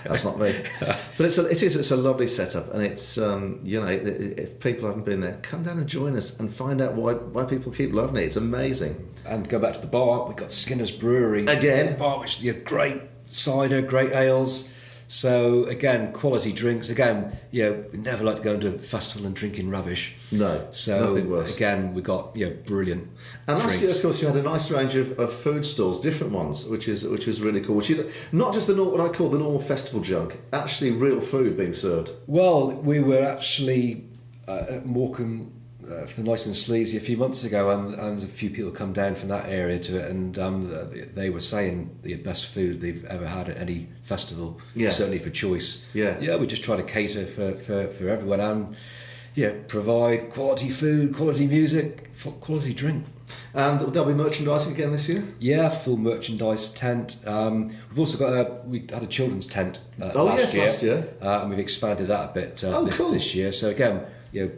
That's not me. But it's a lovely setup, and it's if people haven't been there, come down and join us and find out why people keep loving it. It's amazing. And go back to the bar. We've got Skinner's Brewery again. Bar, which great cider, great ales. So again, quality drinks. Again, we never like to go into a festival and drinking rubbish. No, so nothing worse. Again, we got brilliant. And last drinks. year, of course, you had a nice range of food stalls, different ones, which is really cool. Which not just what I call the normal festival junk, actually real food being served. Well, we were actually at Morecambe for Nice and Sleazy a few months ago, and a few people come down from that area to it, and they were saying the best food they've ever had at any festival, certainly for choice. We just try to cater for everyone and provide quality food, quality music, quality drink. And there'll be merchandising again this year? Yeah, full merchandise tent. We've also got we had a children's tent last year. And we've expanded that a bit this year. So again, a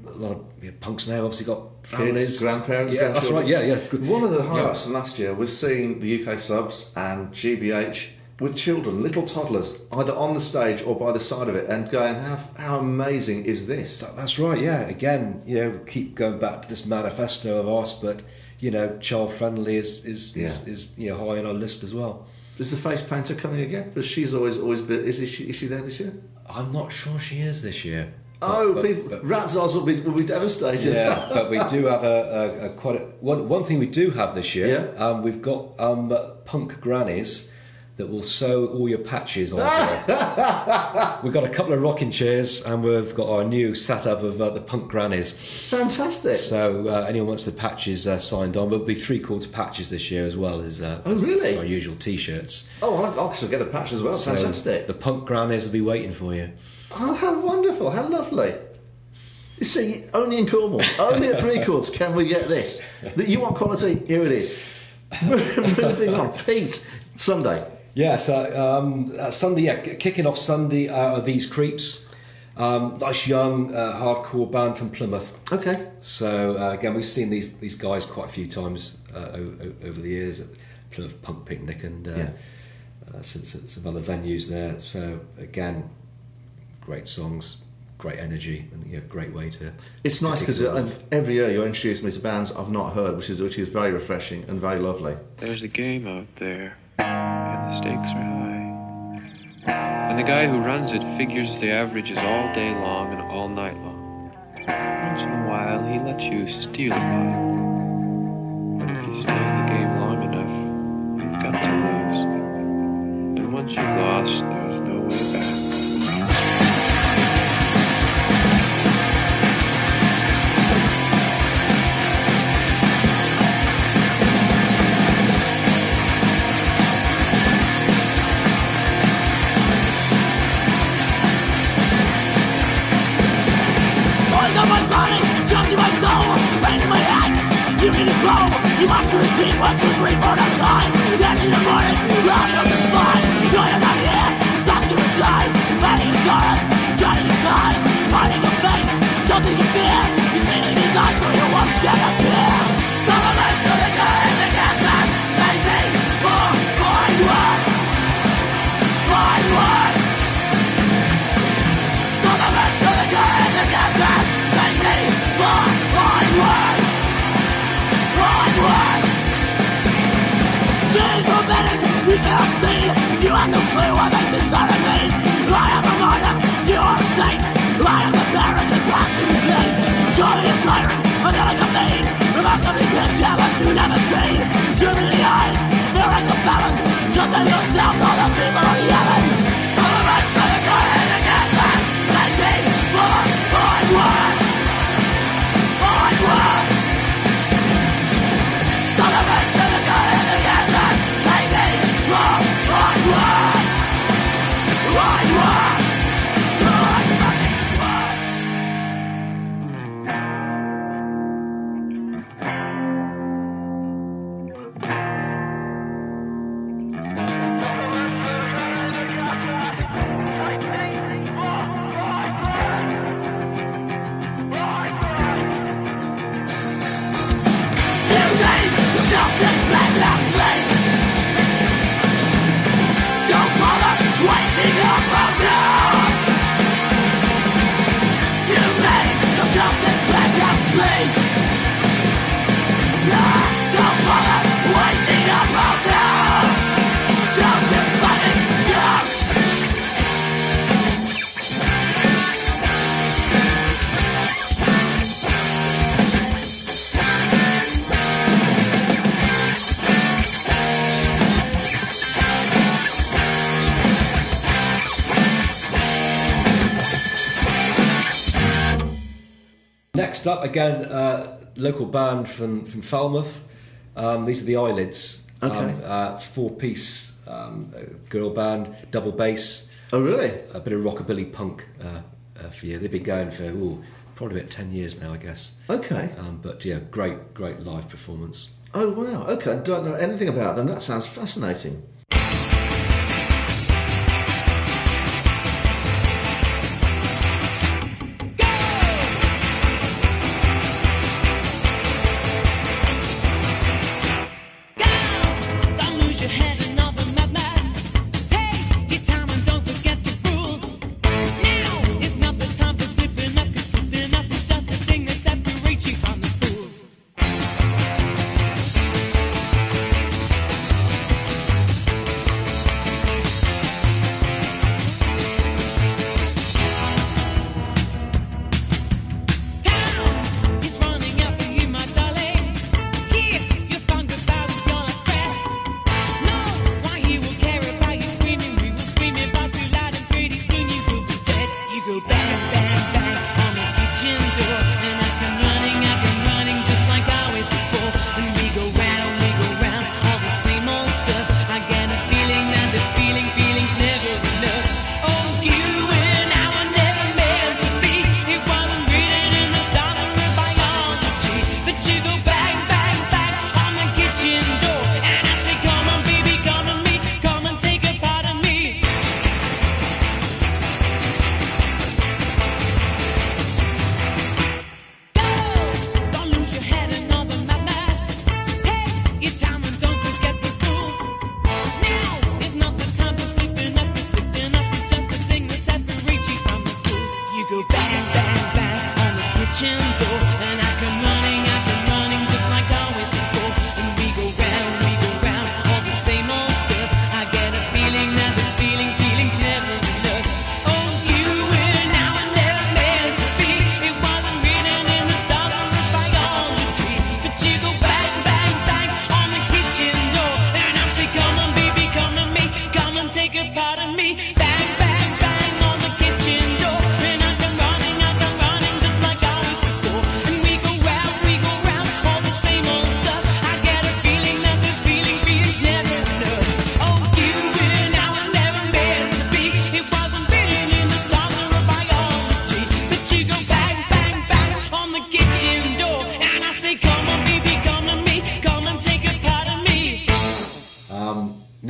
lot of punks now obviously got families, kids, grandparents. Yeah, that's right. Yeah. One of the highlights from last year was seeing the UK subs and GBH with children, little toddlers, either on the stage or by the side of it, and going, how amazing is this? That's right. Yeah. Again, keep going back to this manifesto of ours, but child friendly is high on our list as well. Is the face painter coming again? Because she's always been. Is she there this year? I'm not sure she is this year. Ratzoz will be devastated. Yeah, but we do have one thing we do have this year. Yeah. We've got punk grannies that will sew all your patches on. We've got a couple of rocking chairs, and we've got our new setup of the punk grannies. Fantastic. So anyone wants the patches signed on, there'll be 3/4 patches this year as well as really? our usual t-shirts. Oh, I'll actually get a patch as well. So fantastic. The punk grannies will be waiting for you. Oh, how wonderful, how lovely. You see, only in Cornwall, only at 3/4 can we get this. You want quality? Here it is. Moving on. Pete, Sunday. Yeah, so Sunday, kicking off Sunday are These Creeps. Nice young hardcore band from Plymouth. Okay. So again, we've seen these guys quite a few times over the years at Plymouth Punk Picnic and some other venues there. So again, great songs, great energy, and great way to. It's nice because every year you introduce me to bands I've not heard, which is very refreshing and very lovely. There's a game out there, and the stakes are high. And the guy who runs it figures the average is all day long and all night long. Once in a while, he lets you steal a while. But if you stay in the game long enough, you've got to lose. And once you've lost, there's no way back. My body, jumps in my soul, pain in my head. You want to repeat 1, 2, 3, 4 at a time. Then in the morning, love you're just fine. No, you're not here, it's to the shine. Finding your sorrows, drowning your times. Finding your fate, something you fear. You see in his eyes, so you won't shed a tear. Some of us are the good and the gas back. Take me for forward. Forward. Some of us are the good and the gas back. Take me for forward. Forward. Choose for better, we cannot see. You have no clue what makes inside of me. I am a martyr, you are a saint. I am the barren that blasphemes me. You're a tyrant, another domain. The mark of the bitch, yeah, like you never seen. Dream in the eyes, feel like a felon. Just as yourself, all the people are yelling. Some of us are the good and the gas back. Take me for forward. Forward. Some of us are the good and the gas back. Take me for forward. Forward. Next up, again, local band from Falmouth. These are the Eyelids. Okay. 4-piece girl band, double bass. Oh, really? A bit of rockabilly punk for you. They've been going for probably about 10 years now, I guess. Okay. But yeah, great live performance. Oh, wow. Okay, I don't know anything about them. That sounds fascinating.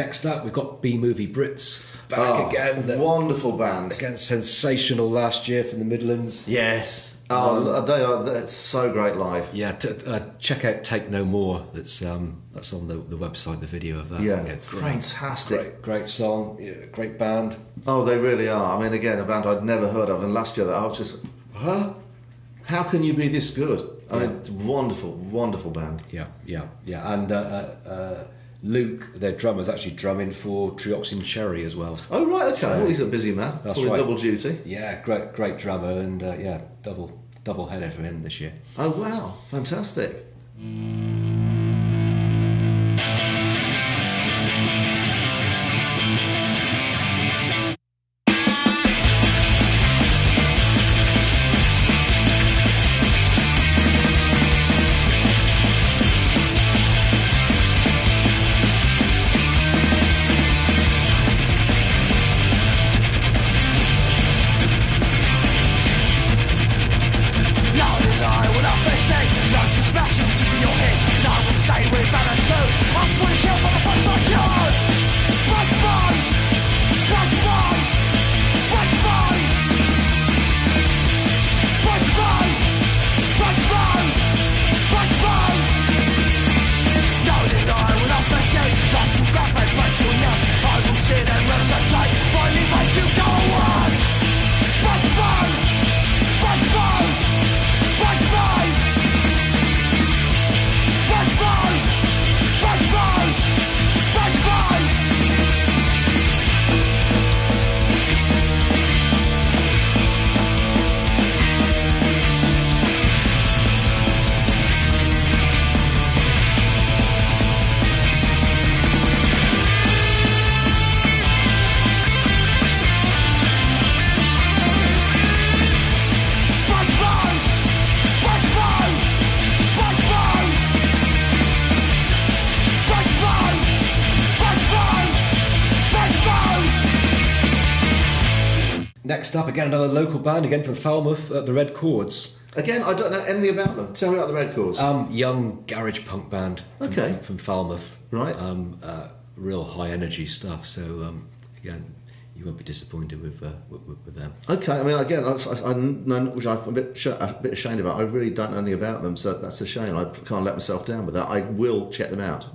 Next up, we've got B-Movie Brits back again. Wonderful band. Again, sensational last year from the Midlands. Yes. They're so great live. Yeah, check out Take No More. That's on the website, the video of that. Yeah, great, fantastic. Great song, yeah, great band. Oh, they really are. I mean, again, a band I'd never heard of, and last year I was just, how can you be this good? I mean, it's wonderful, wonderful band. Yeah. And Luke, their drummer, is actually drumming for Trioxin Cherry as well. Oh, right, okay. So, he's a busy man. That's probably right. Double duty. Yeah, great drummer, and double header for him this year. Oh, wow. Fantastic. Next up, again, another local band, again from Falmouth, the Red Chords. Again, I don't know anything about them. Tell me about the Red Chords. Young garage punk band from Falmouth. Right. Real high energy stuff. So again, you won't be disappointed with them. Okay. I mean, again, which I'm a bit ashamed about. I really don't know anything about them, so that's a shame. I can't let myself down with that. I will check them out.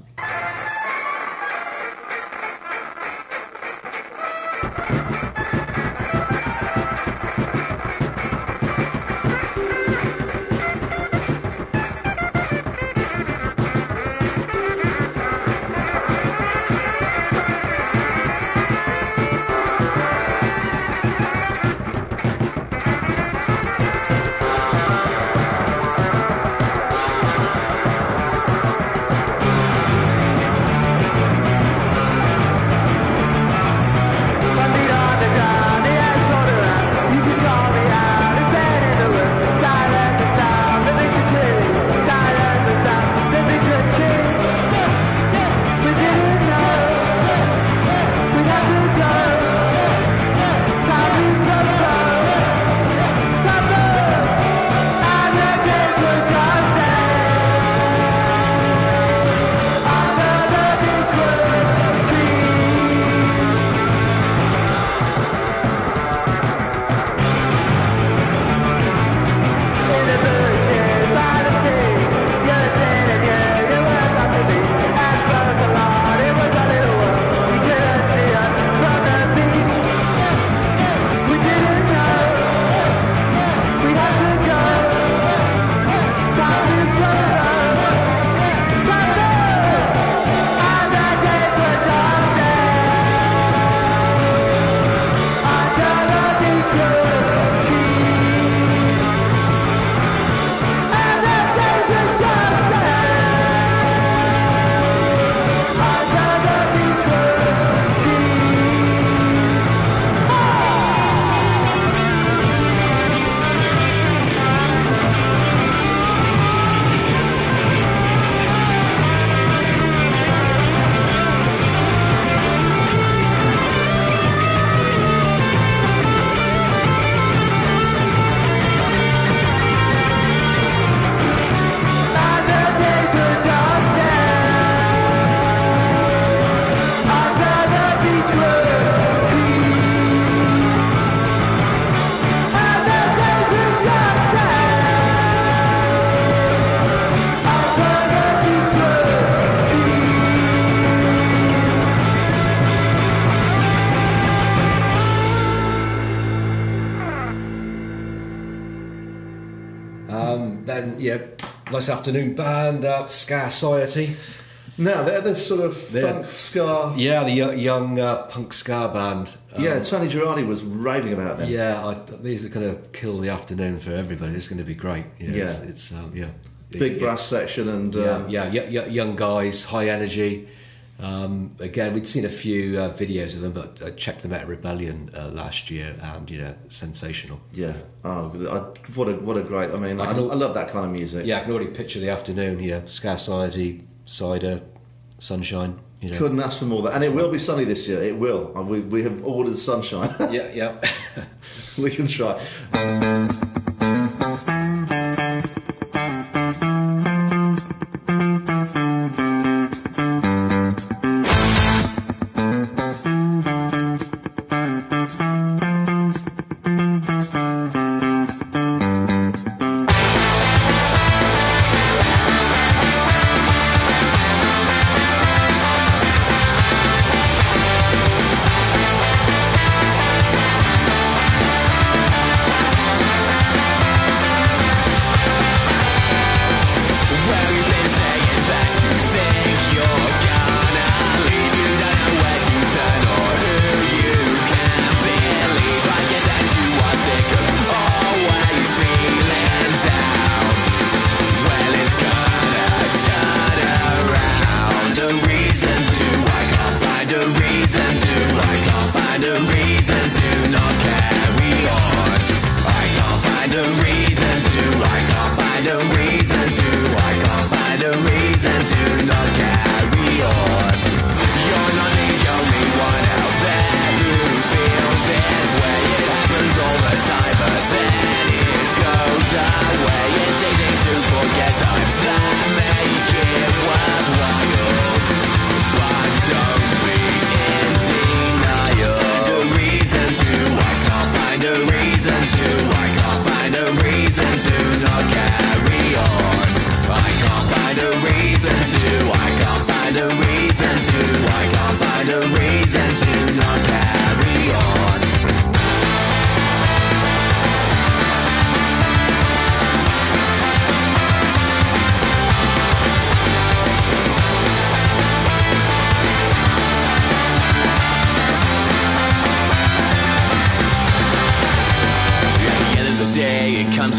then nice afternoon band, Ska Society. Now they're the sort of funk ska. Yeah, the young punk ska band. Tony Girardi was raving about them. Yeah, these are going to kill the afternoon for everybody. This is going to be great. It's big brass section and young guys, high energy. Again, we'd seen a few videos of them, but I checked them out at Rebellion last year, and sensational. Yeah, what a great. I mean, I love that kind of music. Yeah, I can already picture the afternoon here. Ska Society, cider, sunshine. Couldn't ask for more. And it will be sunny this year. It will. We have ordered sunshine. Yeah. We can try.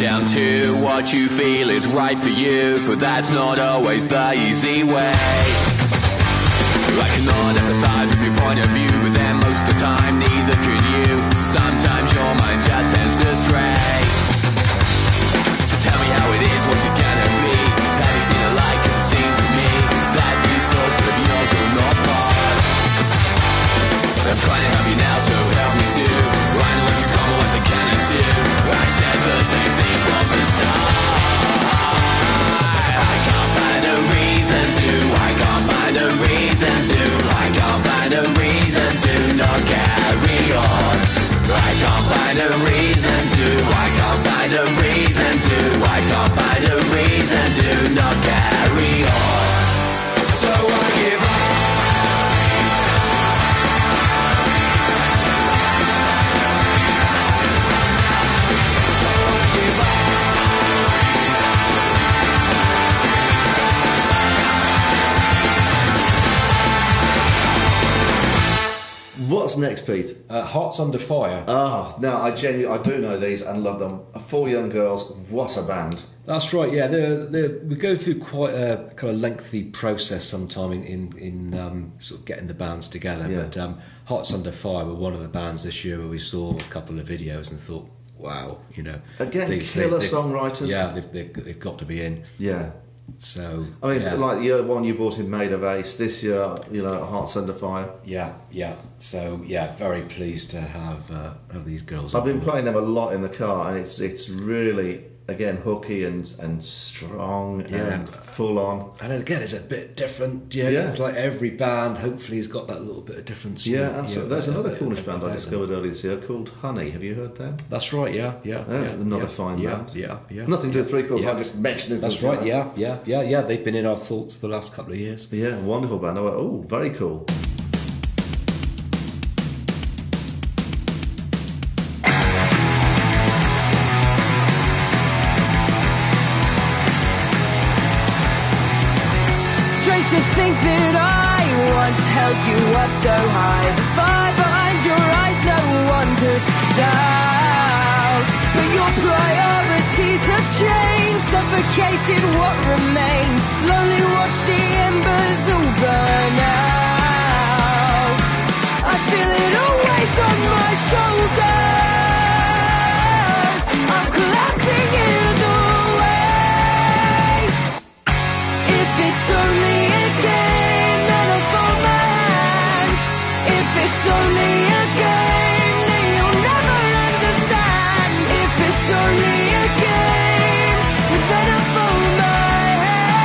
Down to what you feel is right for you, but that's not always the easy way. I cannot empathize with your point of view, but then most of the time neither could you. Sometimes your mind just tends to stray. So tell me how it is, what's it gonna be? Have you seen a light? 'Cause it seems to me that these thoughts of yours will not pass. I'm trying to help you now, so help me too. I know what you come, what I cannot do. I said the same thing from the start. I can't find a reason to. I can't find a reason to. I can't find a reason to not carry on. I can't find a reason to. I can't find a reason to. I can't find a reason to not carry on. So I give up. What's next, Pete? Hearts Under Fire. Now I do know these and love them. 4 young girls. What a band! That's right. Yeah, we go through quite a kind of lengthy process sometime in sort of getting the bands together. Yeah. But Hearts Under Fire were one of the bands this year where we saw a couple of videos and thought, wow, again, killer songwriters. Yeah, they've got to be in. Yeah. So I mean, like the year one you bought in Made of Ace. This year, Hearts Under Fire. Yeah. So very pleased to have these girls. I've been playing them a lot in the car, and it's really, again, hooky and strong and full on. And again, it's a bit different. Yeah, it's like every band hopefully has got that little bit of difference. Yeah, absolutely. There's another Cornish band I discovered earlier this year called Honey. Have you heard them? That's right. Yeah. Another fine band. Yeah. Nothing to do with three chords. I just mentioned it. That's right. Yeah. They've been in our thoughts the last couple of years. Yeah, wonderful band. I went, oh, very cool. think that I once held you up so high. The fire behind your eyes no one could doubt. But your priorities have changed, suffocated what remained. Slowly watch the embers all burn out. I feel it always on my shoulders. I'm collapsing in the waves. If it's only a game, then I'll fold my hands. If it's only a game, then you'll never understand. If it's only a game, then I'll fold my hands.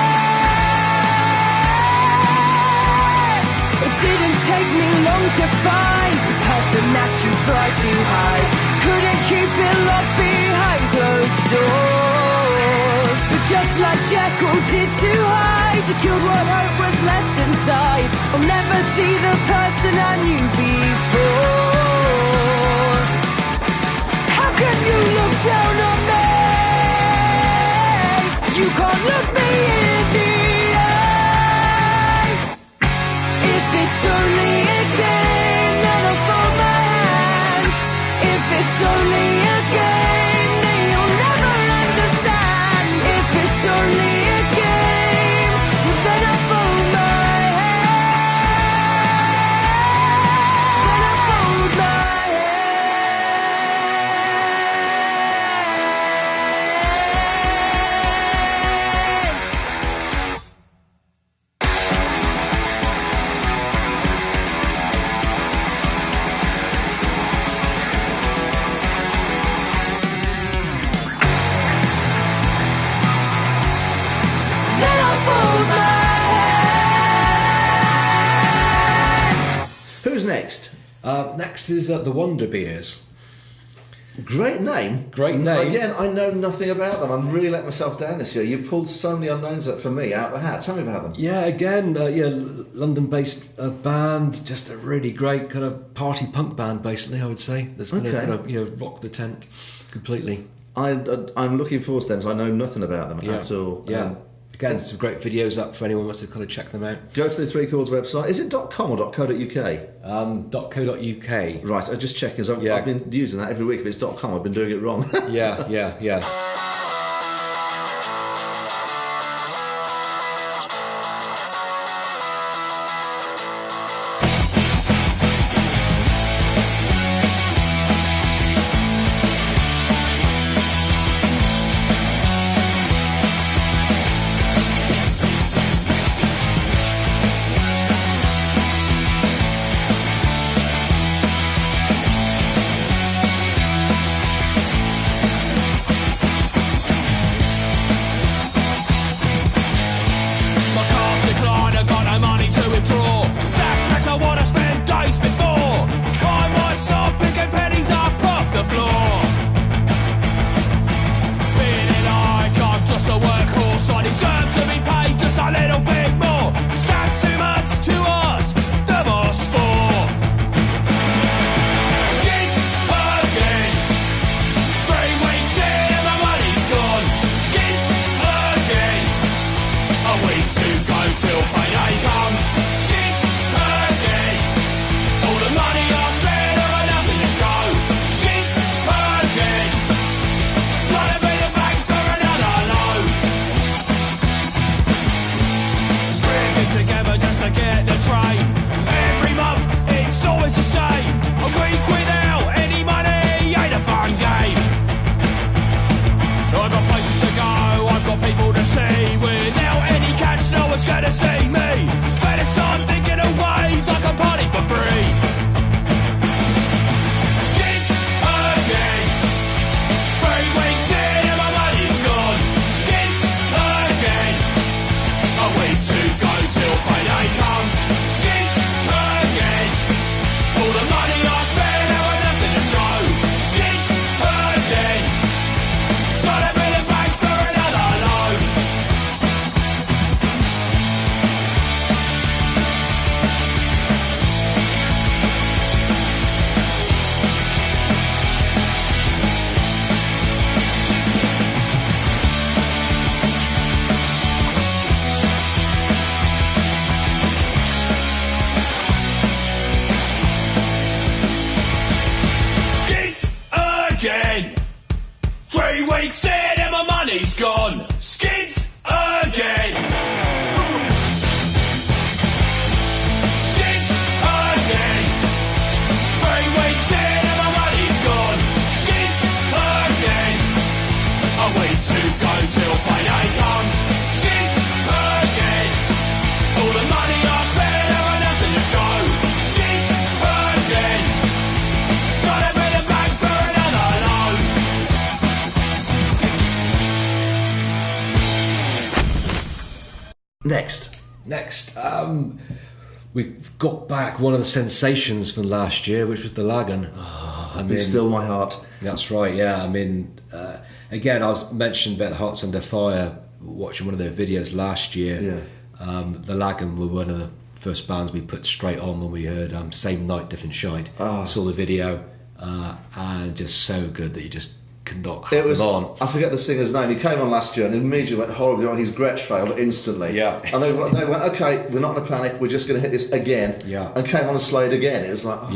It didn't take me long to find the person that you tried to hide. Couldn't keep it locked behind closed doors. But just like Jekyll did to Hyde, you killed what hope was left inside. I'll never see the person I knew before. How can you look down on me? You can't look me in the eye. If it's only a game, then I'll fold my hands. If it's only a game, then you'll never understand. If it's only a game, then I'll fold my hands. Then I'll fold my Then I'll fold my hands. Who's next? Next is the Wonder Beers. Great name. Great name. Again, I know nothing about them. I'm really letting myself down this year. You pulled so many unknowns up for me out of the hat. Tell me about them. Yeah, again, London-based band, just a really great kind of party punk band, basically. I would say that's going to Okay. kind of rock the tent completely. I'm looking forward to them, so I know nothing about them at all. Yeah. Again, some great videos up for anyone who wants to kind of check them out. Go to the Three Chords website. Is it .com or .co.uk? .co.uk. Right, I'm just checking. So Yeah. I've been using that every week. If it's .com, I've been doing it wrong. Yeah. 3 weeks in and my money's gone. Skids again. Skids again. 3 weeks in and my money's gone. Skids again. A week to go till payday comes. Skids again. All the money I spent on nothing to show. Skids again. So they bring it back for another load. Next, we've got back one of the sensations from last year, which was the Lagan. Be still my heart. That's right, yeah. I mean, again, I was mentioned about the Hearts Under Fire, watching one of their videos last year. Yeah. The Lagan were one of the first bands we put straight on when we heard Same Night, Different Shade. Saw the video, and just so good that you just could not have them on. I forget the singer's name. He came on last year and immediately went horribly wrong. His Gretsch failed instantly. Yeah. And they went, okay, we're not going to panic. We're just going to hit this again. Yeah. And came on and slayed again. It was like,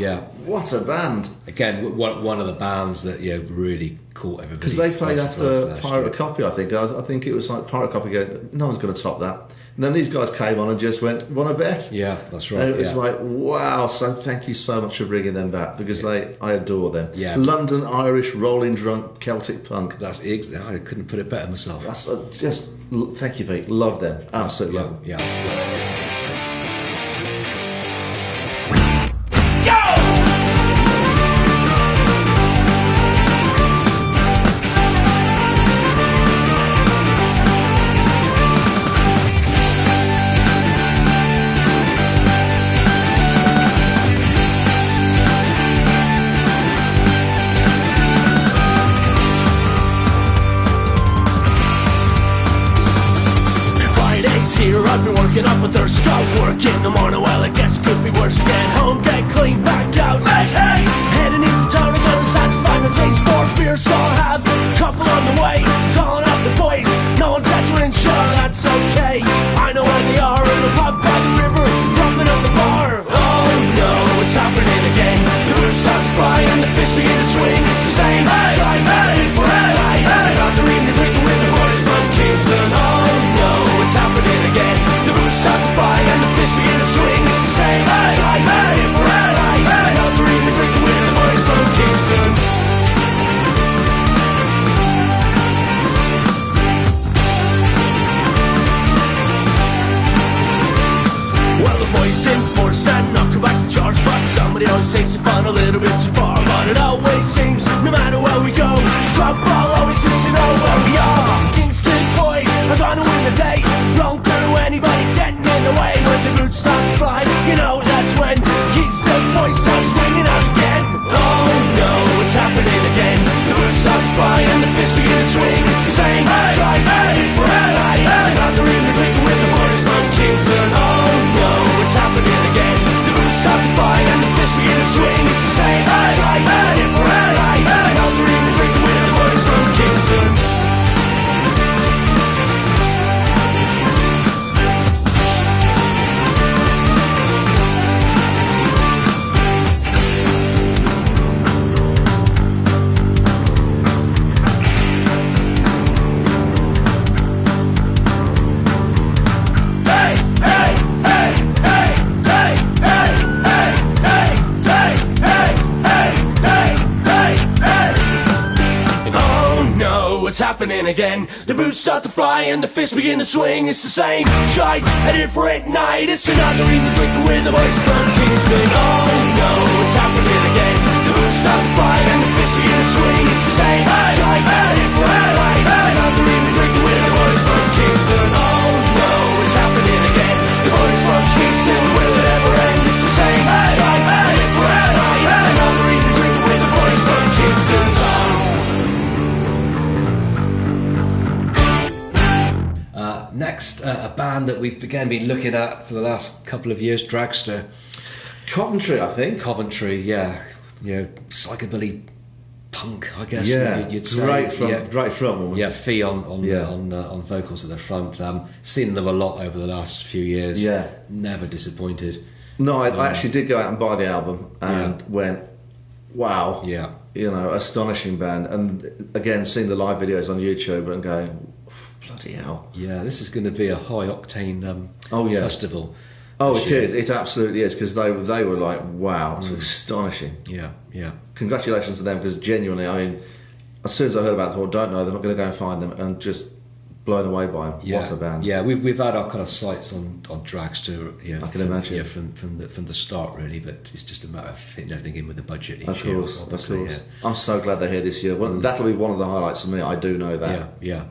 what a band. Again, one of the bands that really caught everybody. Because they played after last Pirate year. Copy, I think. I think it was like Pirate Copy go, no one's going to top that. And then these guys came on and just went, want a bet? Yeah, that's right. And it was like, wow, so thank you so much for bringing them back, because I adore them. Yeah. London, Irish, rolling drunk, Celtic punk. I couldn't put it better myself. That's thank you, Pete. Love them. Absolutely love them. Yeah. I've been working up a thirst, got work in the morning. Well, I guess could be worse. Get home, get clean, back out. Hey, heading into town, I'm gonna satisfy my taste for beer, so I'll have a couple on the way. Calling up the boys, no one's answering, sure, that's okay. I know where they are, in the pub by the river, rubbing up the bar. Oh no, it's happening again. The roof starts to fly and the fish begin to swing. It's the same. Try it for after evening drinking with the boys from Kingston. Oh no, it's happening again. The roots start to fly and the fish begin to swing. It's the same. Try it for after evening drinking with the boys from Kingston. Well, the boys enforce that knock back the charge, but somebody always takes it fun a little bit too far. But it always seems, no matter where we go, trouble always seems to know where we are. Kingston boys are gonna win the day. Wrong through anybody getting in the way. When the roots start to fly, you know that's when Kingston boys start swinging out again. Oh no, it's happening again. The roots start to fly and the fish begin to swing. It's the same. Try it for after evening drinking with the boys from Kingston. Oh no, it's happening again. The roots start to fly and the fish begin to swing. It's the same. Try it for after evening drinking with the boys from Kingston. It's happening again. The boots start to fly and the fists begin to swing. It's the same shite, a different night. It's another evening drinking with the boys from Kingston. Oh no, it's happening again. The boots start to fly and the fists begin to swing. It's the same shite, a different night. Another evening drinking with the boys from Kingston. Oh no, it's happening again. The boys from Kingston, will it ever end? It's the same shite, a different night. Another evening drinking with the boys from Kingston. Next, a band that we've again been looking at for the last couple of years, Dragster. Coventry, I think. Coventry, yeah. Psychobilly punk, I guess. Yeah, you'd say. Great front woman. Yeah, Fee on vocals at the front. Seen them a lot over the last few years. Yeah, never disappointed. No, I actually did go out and buy the album and went, wow. Yeah. astonishing band. And again, seeing the live videos on YouTube and going, bloody hell. Yeah, this is going to be a high octane festival. Oh, it is. It absolutely is, because they were like, wow, it's astonishing. Yeah, yeah. Congratulations to them, because genuinely, I mean, as soon as I heard about them, I don't know, they're not going to go and find them, and just blown away by them. Yeah. What a band. Yeah, we've had our kind of sights on Dragster. I can imagine. Yeah, from the start, really, but it's just a matter of fitting everything in with the budget each Of year. course. Yeah. I'm so glad they're here this year. Well, that'll be one of the highlights for me, I do know that. Yeah.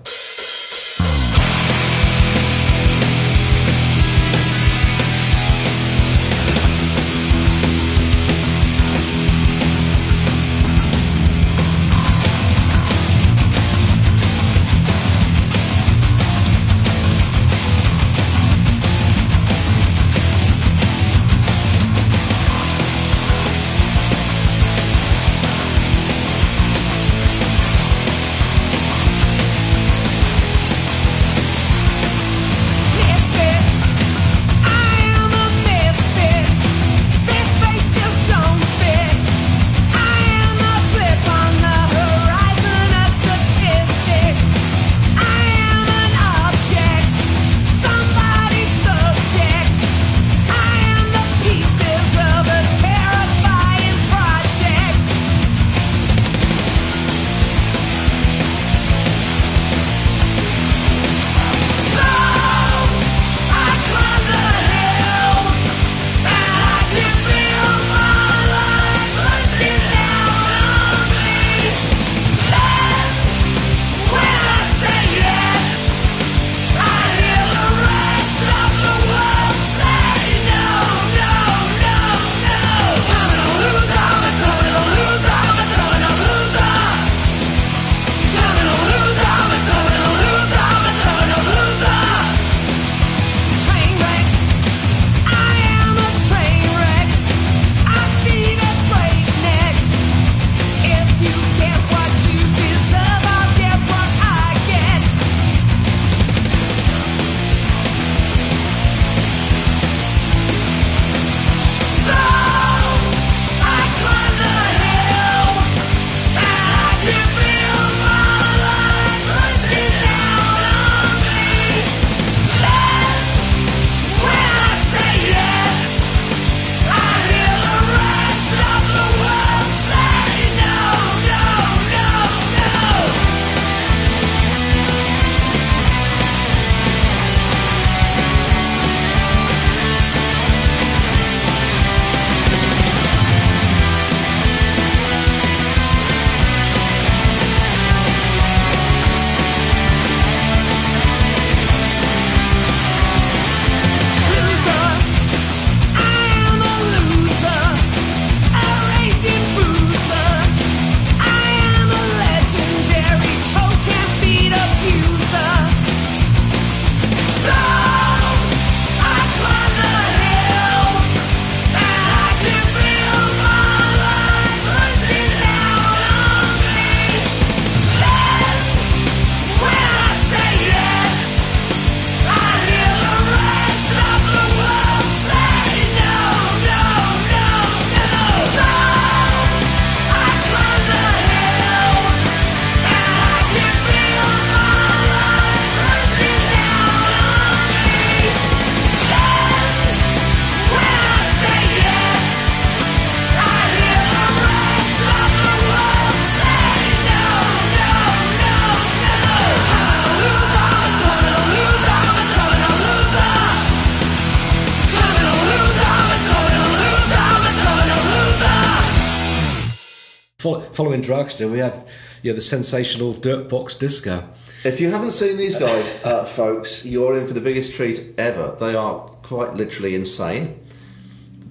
Following Dragster, we have the sensational Dirtbox Disco. If you haven't seen these guys, folks, you're in for the biggest treat ever. They are quite literally insane.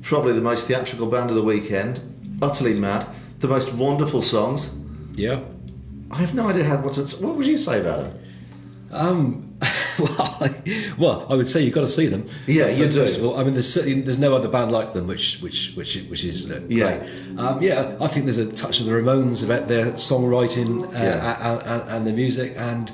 Probably the most theatrical band of the weekend. Utterly mad. The most wonderful songs. Yeah. I have no idea what would you say about it? Well, I would say you've got to see them. Yeah, you do. First of all, I mean, there's no other band like them, which is great. Yeah. I think there's a touch of the Ramones about their songwriting and the music, and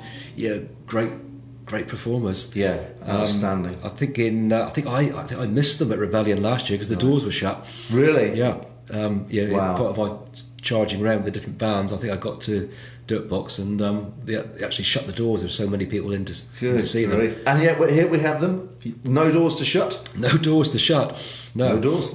great performers. Yeah, outstanding. I think I missed them at Rebellion last year because the doors were shut. Really? Yeah. Wow. Part of my charging around the different bands. I think I got to Dirtbox and they actually shut the doors. There were so many people in to see them. And yet here we have them. No doors to shut. No doors to shut. No doors.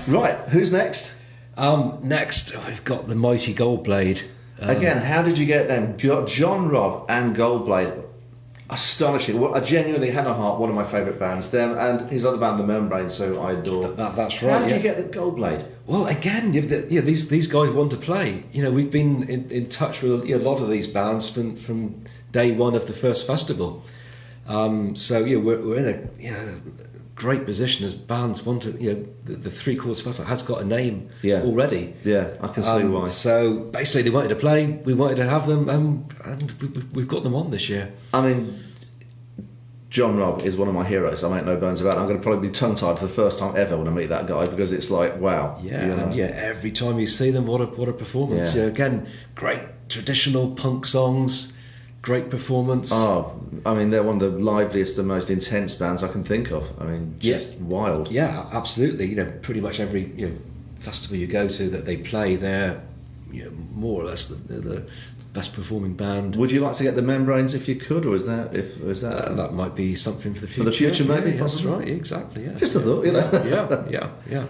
Right, who's next? Next, we've got the mighty Goldblade. Again, how did you get them? John Robb and Goldblade. Astonishing. Well, I genuinely, Hand on Heart, one of my favourite bands. Them and his other band, The Membrane, so I adore. That's right. How did you get the Goldblade? Well, again, these guys want to play. You know, we've been in touch with a lot of these bands from day one of the first festival. So we're in a great position as bands want to. The Three Chords Festival has got a name already. Yeah, I can see why. So basically, they wanted to play. We wanted to have them, and we've got them on this year. I mean, John Robb is one of my heroes. I make no bones about it. I'm going to probably be tongue-tied for the first time ever when I meet that guy, because it's like, wow. Yeah, every time you see them, what a performance. Yeah. Again, great traditional punk songs, great performance. Oh, I mean, they're one of the liveliest and most intense bands I can think of. I mean, just wild. Yeah, absolutely. Pretty much every festival you go to that they play, they're more or less the best performing band. Would you like to get the Membranes if you could, or is that that might be something for the future? For the future, maybe. Yeah, that's right. Exactly. Yeah. Just a thought, Yeah.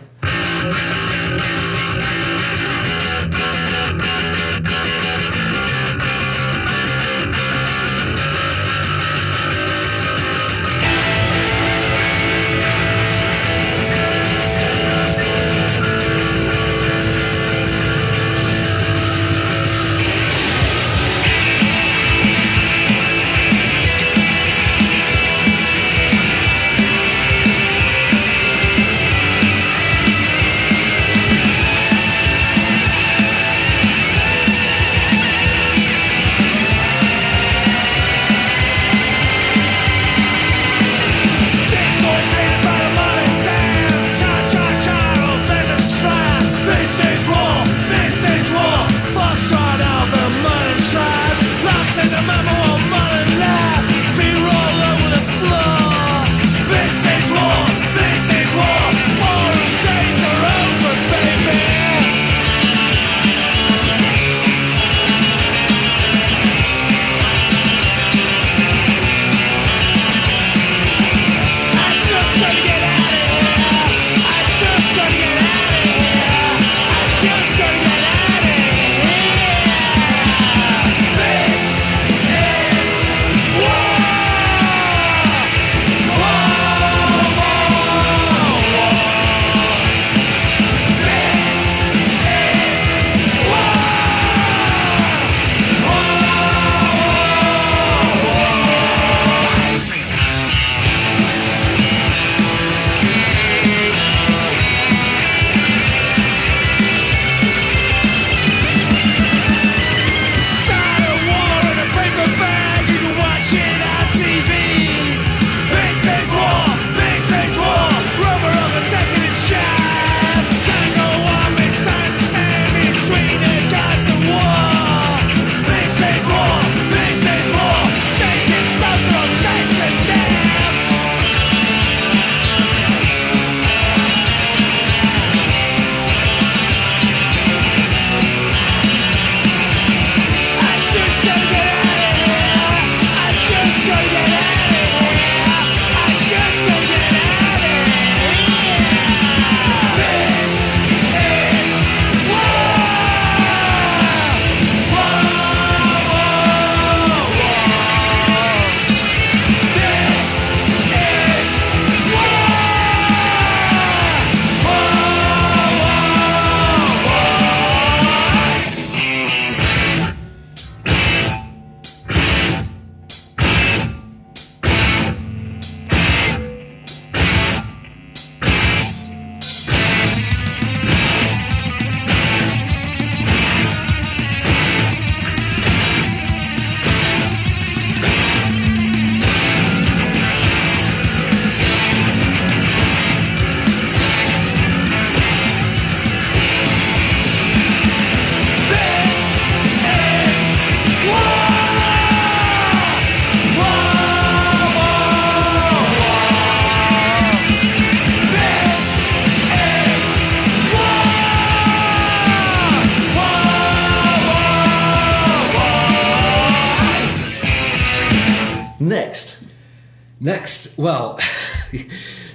Next, well,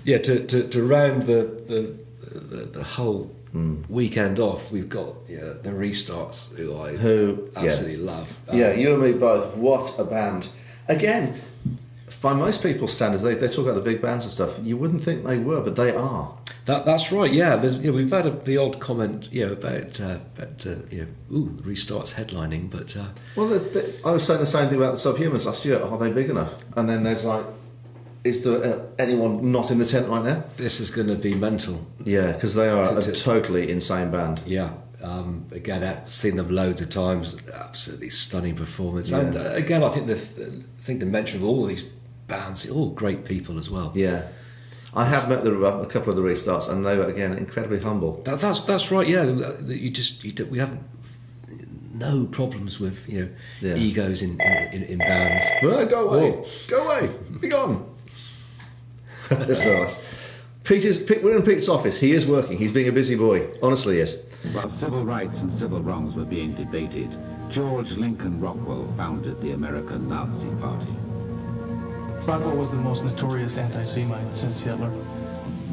yeah, to round the whole weekend off, we've got the Restarts, who I absolutely love. Yeah, you and me both. What a band! Again, by most people's standards, they talk about the big bands and stuff. You wouldn't think they were, but they are. That's right. Yeah, we've had the odd comment, about the Restarts headlining, but I was saying the same thing about the Subhumans last year. Are they big enough? And then there's like, is there anyone not in the tent right now? This is going to be mental. Yeah, because they are a totally insane band. Yeah. Again, I've seen them loads of times. Absolutely stunning performance. Yeah. And again, I think the mention of all these bands, all great people as well. Yeah. I have met a couple of the Restarts, and they were again incredibly humble. That's right. Yeah, we have no problems with egos in bands. Well, go away, be gone. That's all right. We're in Pete's office. He is working. He's being a busy boy. Honestly, he is. While civil rights and civil wrongs were being debated, George Lincoln Rockwell founded the American Nazi Party. Rockwell was the most notorious anti-Semite since Hitler.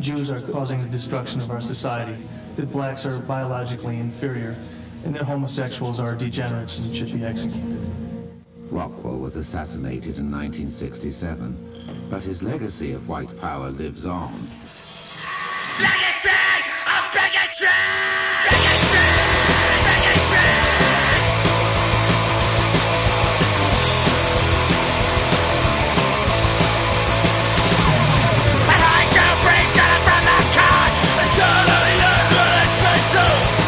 Jews are causing the destruction of our society, that blacks are biologically inferior, and that homosexuals are degenerates and should be executed. Rockwell was assassinated in 1967, but his legacy of white power lives on. Legacy of bigotry! Bigotry! Bigotry! And I shall bring scatter from the cards, and shall only learn what it's been to.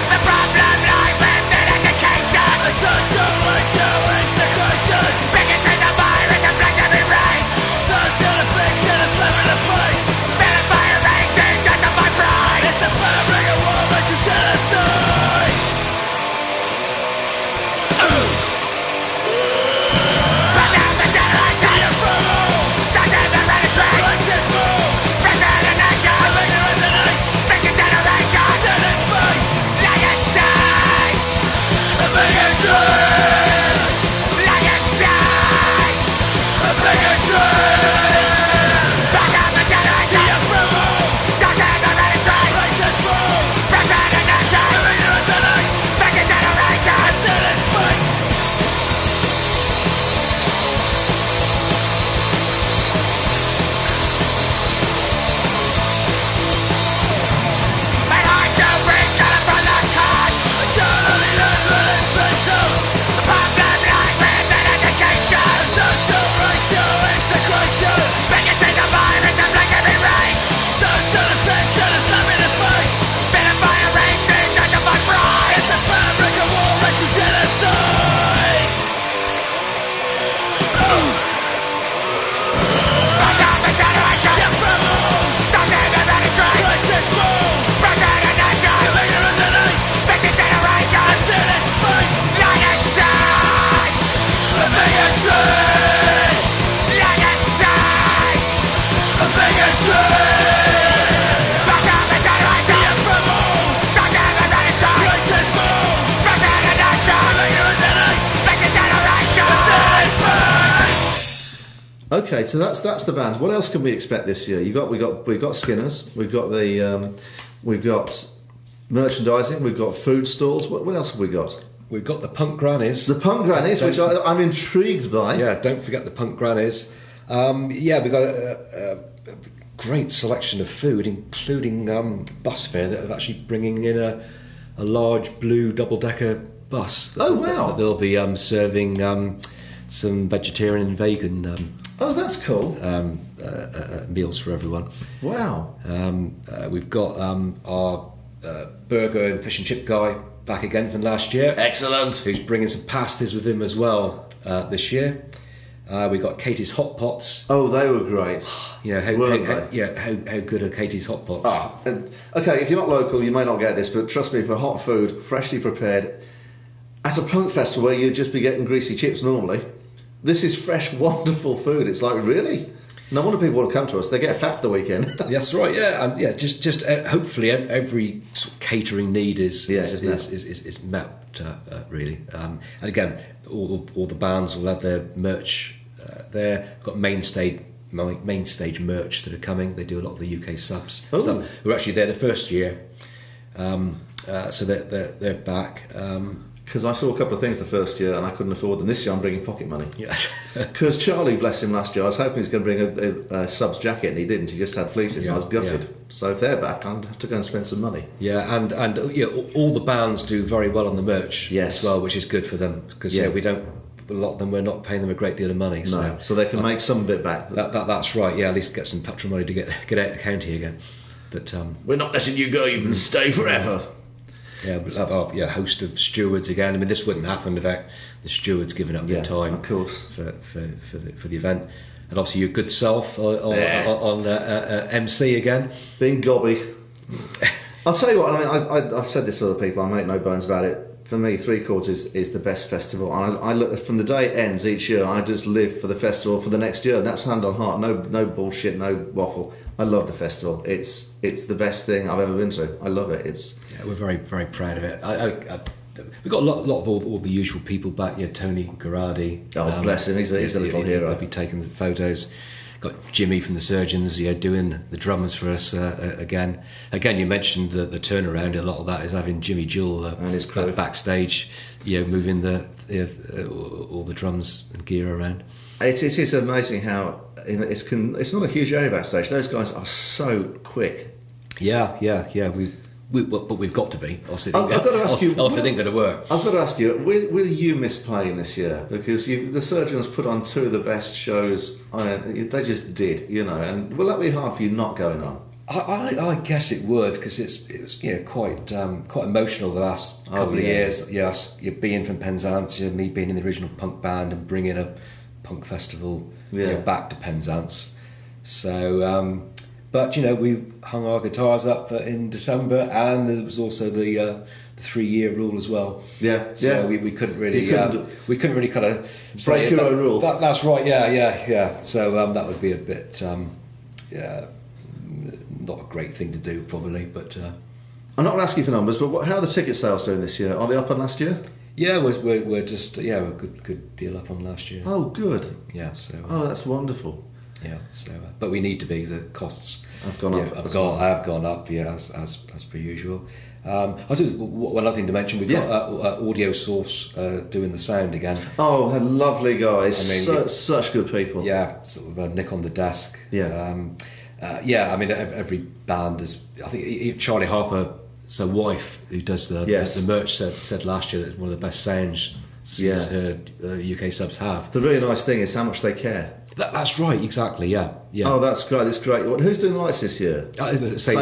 The problem lies within education, a social racial integration. Bigotry's a virus inflicted by race, social affliction, a slap in the face. Vilify race and justify pride. It's the fabric of war, racial genocide. But half a generation of fools, doctors and hereditary racist moves, president of nature, of ignorance and hate. 50 generations in its face. Legacy of bigotry. Legacy of bigotry. But half a generation of fools, doctors and hereditary racist moves, president of nature, of ignorance and hate. 50 generations in its face. And I shall bring scatter from the cards, and shall only learn what it's been to. The problem lies within education, a social racial integration. Bigotry's a virus inflicted by race, social affliction, a slap in the face. Vilify a race to justify pride. It's the fabric of war, racial genocide. But half a generation of fools, doctors and hereditary racist moves, president of nature, of ignorance and hate. 50 generations in its face. Legacy of bigotry. Legacy of bigotry. But half a generation of fools, doctors and hereditary racist moves, president of nature, of ignorance and hate. 50 generations in its face. Okay, so that's the bands. What else can we expect this year? We've got Skinners. We've got we've got merchandising. We've got food stalls. What else have we got? we've got the Punk Grannies. The Punk Grannies, which I'm intrigued by. Yeah, don't forget the Punk Grannies. Yeah, we've got a great selection of food, including bus fare that are actually bringing in a large blue double-decker bus. Oh, wow. That they'll be serving some vegetarian and vegan oh, that's cool. Meals for everyone. Wow. We've got our burger and fish and chip guy back again from last year. Excellent. Who's bringing some pasties with him as well this year. We got Katie's Hot Pots. Oh, they were great. Yeah, how good are Katie's Hot Pots? Okay, if you're not local, you may not get this, but trust me, for hot food, freshly prepared, at a punk festival where you'd just be getting greasy chips normally, this is fresh, wonderful food. It's like, really? No wonder people want to come to us. They get fat for the weekend. That's right. Yeah, yeah. Just hopefully every sort of catering need is met. Really, and again, all the bands will have their merch there. We've got Mainstay main stage merch that are coming. They do a lot of the UK subs Oh. stuff. Who were actually there the first year, so they're back. Because I saw a couple of things the first year and I couldn't afford them. This year I'm bringing pocket money. Yes. Because Charlie, bless him, last year I was hoping he was going to bring a subs jacket and he didn't. He just had fleeces and I was gutted. Yeah. So if they're back, I'd have to go and spend some money. Yeah, and all the bands do very well on the merch Yes. as well, which is good for them because we don't. A lot of them, we're not paying them a great deal of money. No, so they can make some of it back. That's right. Yeah, at least get some petrol money to get out of county again. But we're not letting you go. You can stay forever. Yeah, we'll have a host of stewards again. I mean, this wouldn't happen without the stewards giving up their time, of course, for the event. And obviously, your good self on MC again, being gobby. I'll tell you what. I mean, I've said this to other people. I make no bones about it. For me, Three Chords is the best festival. I look from the day it ends each year. I just live for the festival for the next year. And that's hand on heart. No bullshit. No waffle. I love the festival. It's the best thing I've ever been to. I love it. We're very, very proud of it. We've got a lot of all the usual people back. Tony Garardi. Oh, bless him. He's a little hero. He'll be taking the photos. Got Jimmy from the Surgeons, doing the drums for us again. Again, you mentioned the turnaround. A lot of that is having Jimmy Jewell and his crew backstage, moving all the drums and gear around. It is amazing how it's not a huge area backstage. Those guys are so quick. Yeah. But we've got to be. Else it ain't going to work. I've got to ask you, will you miss playing this year? Because the Surgeons put on two of the best shows. They just did, And will that be hard for you not going on? I guess it would, because it was quite emotional the last couple of years. Yes, you're being from Penzance, me being in the original punk band and bringing a punk festival back to Penzance. So. But we hung our guitars up in December, and there was also the 3-year rule as well. Yeah, so we couldn't really kind of break your own rule. That's right. Yeah. So that would be a bit not a great thing to do, probably. But I'm not going to ask you for numbers, but how are the ticket sales doing this year? Are they up on last year? Yeah, we're just a good deal up on last year. Oh, good. Yeah. So. That's wonderful. Yeah, so but we need to be, the costs have gone up. Have gone up, as per usual. I suppose one other thing to mention, we've got Audio Source doing the sound again. Oh, they're lovely guys. I mean, such good people. Yeah, sort of a nick on the desk. Yeah. I mean, every band is. I think Charlie Harper's wife, who does the merch, said last year that it's one of the best sounds she's heard UK subs have. The really nice thing is how much they care. That's right, exactly. Yeah. Oh, that's great. That's great. Who's doing the lights this year? Same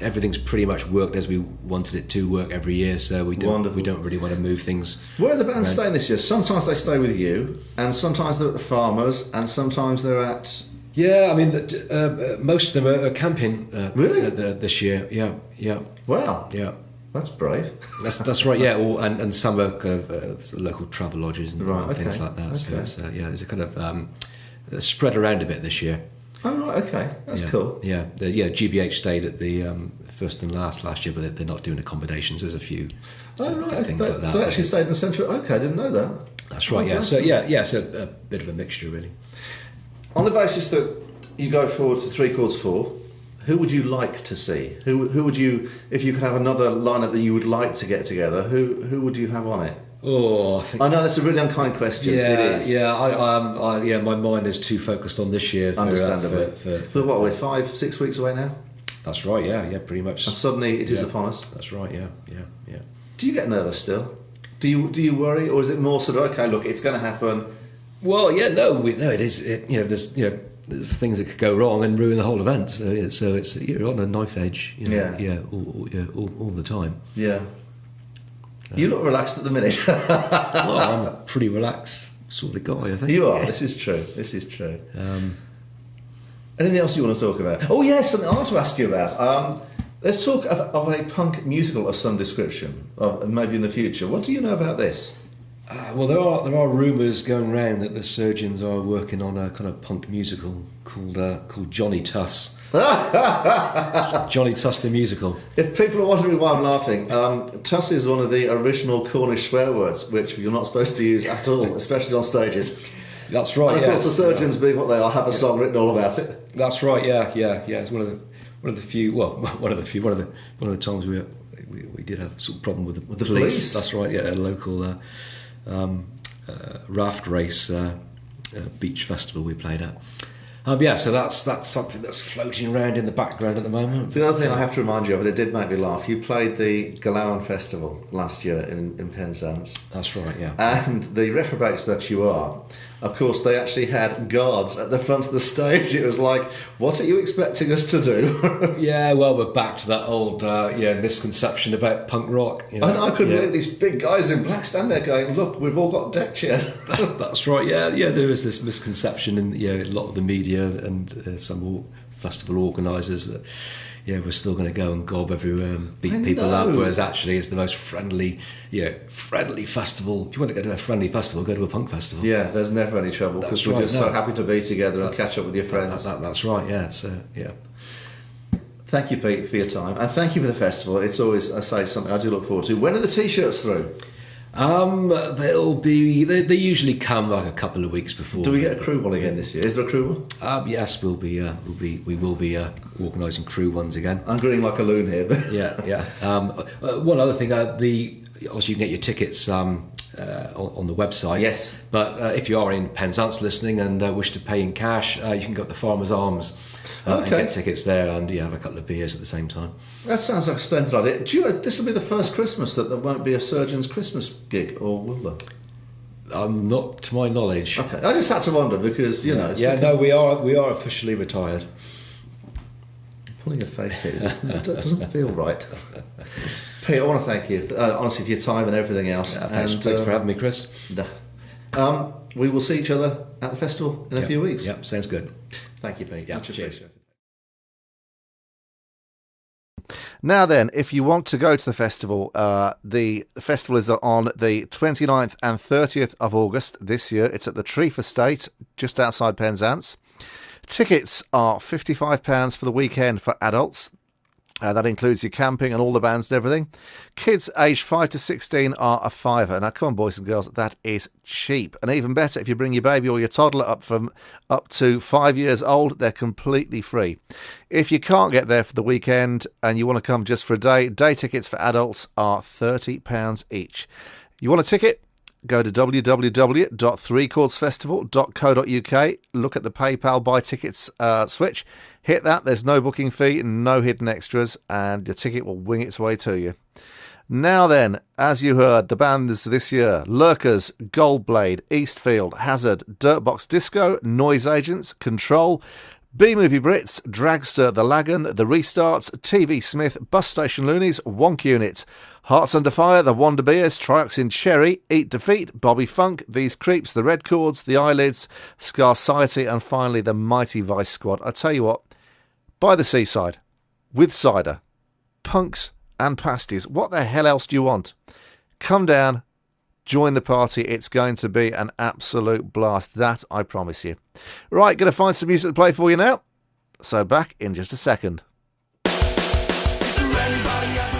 everything's pretty much worked as we wanted it to work every year. So we don't really want to move things. Where are the bands staying this year? Sometimes they stay with you, and sometimes they're at the Farmers, and sometimes they're at. Yeah, I mean, most of them are camping. Really? This year. Yeah. Wow. Yeah. That's brave. That's right. Yeah, and some are kind of local travel lodges and things like that. Okay. So there's a kind of spread around a bit this year. Oh right, okay, that's cool. Yeah, GBH stayed at the first and last year, but they're not doing accommodations. There's a few things like that. So they actually stayed in the central. Okay, I didn't know that. That's right. Yeah. So so a bit of a mixture, really. On the basis that you go forward to Three Chords 4. Who would you like to see? Who would you, if you could have another lineup that you would like to get together? Who would you have on it? Oh, I know that's a really unkind question. Yeah, it is. Yeah. My mind is too focused on this year. Understandably. For what? We're 5-6 weeks away now. That's right. Yeah, pretty much. And suddenly it is upon us. That's right. Yeah. Do you get nervous still? Do you worry, or is it more sort of okay? Look, it's going to happen. Well, it is. There's things that could go wrong and ruin the whole event. So it's you're on a knife edge. All the time. Yeah. You look relaxed at the minute. Well, I'm a pretty relaxed sort of guy, I think. You are. This is true. Anything else you want to talk about? Oh yes, something I want to ask you about. Let's talk of a punk musical of some description, maybe in the future. What do you know about this? Well, there are rumours going around that the Surgeons are working on a kind of punk musical called Johnny Tuss. Johnny Tuss the musical. If people are wondering why I'm laughing, Tuss is one of the original Cornish swear words, which you're not supposed to use at all, especially on stages. That's right. And of course, the Surgeons, being what they are, have a song written all about it. That's right. Yeah. It's one of the few. Well, one of the times we did have sort of problem with the police. That's right. Yeah, a local raft race beach festival we played at. So that's something that's floating around in the background at the moment. The other thing I have to remind you of, and it did make me laugh, you played the Galawan Festival last year in Penzance. That's right, yeah. And the reprobates that you are, of course, they actually had guards at the front of the stage. It was like, what are you expecting us to do? Yeah, well, we're back to that old misconception about punk rock. You know? I couldn't believe these big guys in black stand there going, look, we've all got deck chairs. That's right, yeah. There is this misconception in a lot of the media and some festival organisers that we're still going to go and gob everywhere and beat people up, whereas actually it's the most friendly festival. If you want to go to a friendly festival, go to a punk festival. Yeah, there's never any trouble because we're just so happy to be together and catch up with your friends. That's right, yeah. Thank you, Pete, for your time, and thank you for the festival. It's always, I say, something I do look forward to. When are the T-shirts through? They usually come like a couple of weeks before. Do we get a crew one again this year? Is there a crew one? Yes, we will be organising crew ones again. I'm grinning like a loon here, but yeah. One other thing, obviously you can get your tickets on the website. Yes. But if you are in Penzance listening and wish to pay in cash, you can go to the Farmer's Arms and get tickets there, and have a couple of beers at the same time. That sounds like a splendid idea. Do you know this will be the first Christmas that there won't be a Surgeons Christmas gig, or will there? Not to my knowledge. Okay, I just had to wonder because we are officially retired. Pulling a face here, it doesn't feel right. Pete, I want to thank you honestly for your time and everything else. Thanks for having me, Chris. We will see each other at the festival in a few weeks. Yep, sounds good. Thank you, Pete. Yeah, cheers. Now then, if you want to go to the festival is on the 29th and 30th of August this year. It's at the Treef Estate, just outside Penzance. Tickets are £55 for the weekend for adults. That includes your camping and all the bands and everything. Kids aged 5 to 16 are a £5. Now, come on, boys and girls, that is cheap. And even better, if you bring your baby or your toddler up to 5 years old, they're completely free. If you can't get there for the weekend and you want to come just for a day, day tickets for adults are £30 each. You want a ticket? Go to www.3chordsfestival.co.uk, look at the PayPal buy tickets switch, hit that, there's no booking fee, no hidden extras, and your ticket will wing its way to you. Now then, as you heard, the bands this year: Lurkers, Goldblade, Eastfield, Hazard, Dirtbox Disco, Noise Agents, Control, B-Movie Brits, Dragster, The Lagan, The Restarts, TV Smith, Bus Station Loonies, Wonk Unit, Hearts Under Fire, The Wonder Beers, Triox in Cherry, Eat Defeat, Bobby Funk, These Creeps, The Red Chords, The Eyelids, Scarciety, and finally the Mighty Vice Squad. I tell you what, by the seaside, with cider, punks and pasties, what the hell else do you want? Come down, join the party. It's going to be an absolute blast, that I promise you. Right, going to find some music to play for you now. So back in just a second. Is there anybody out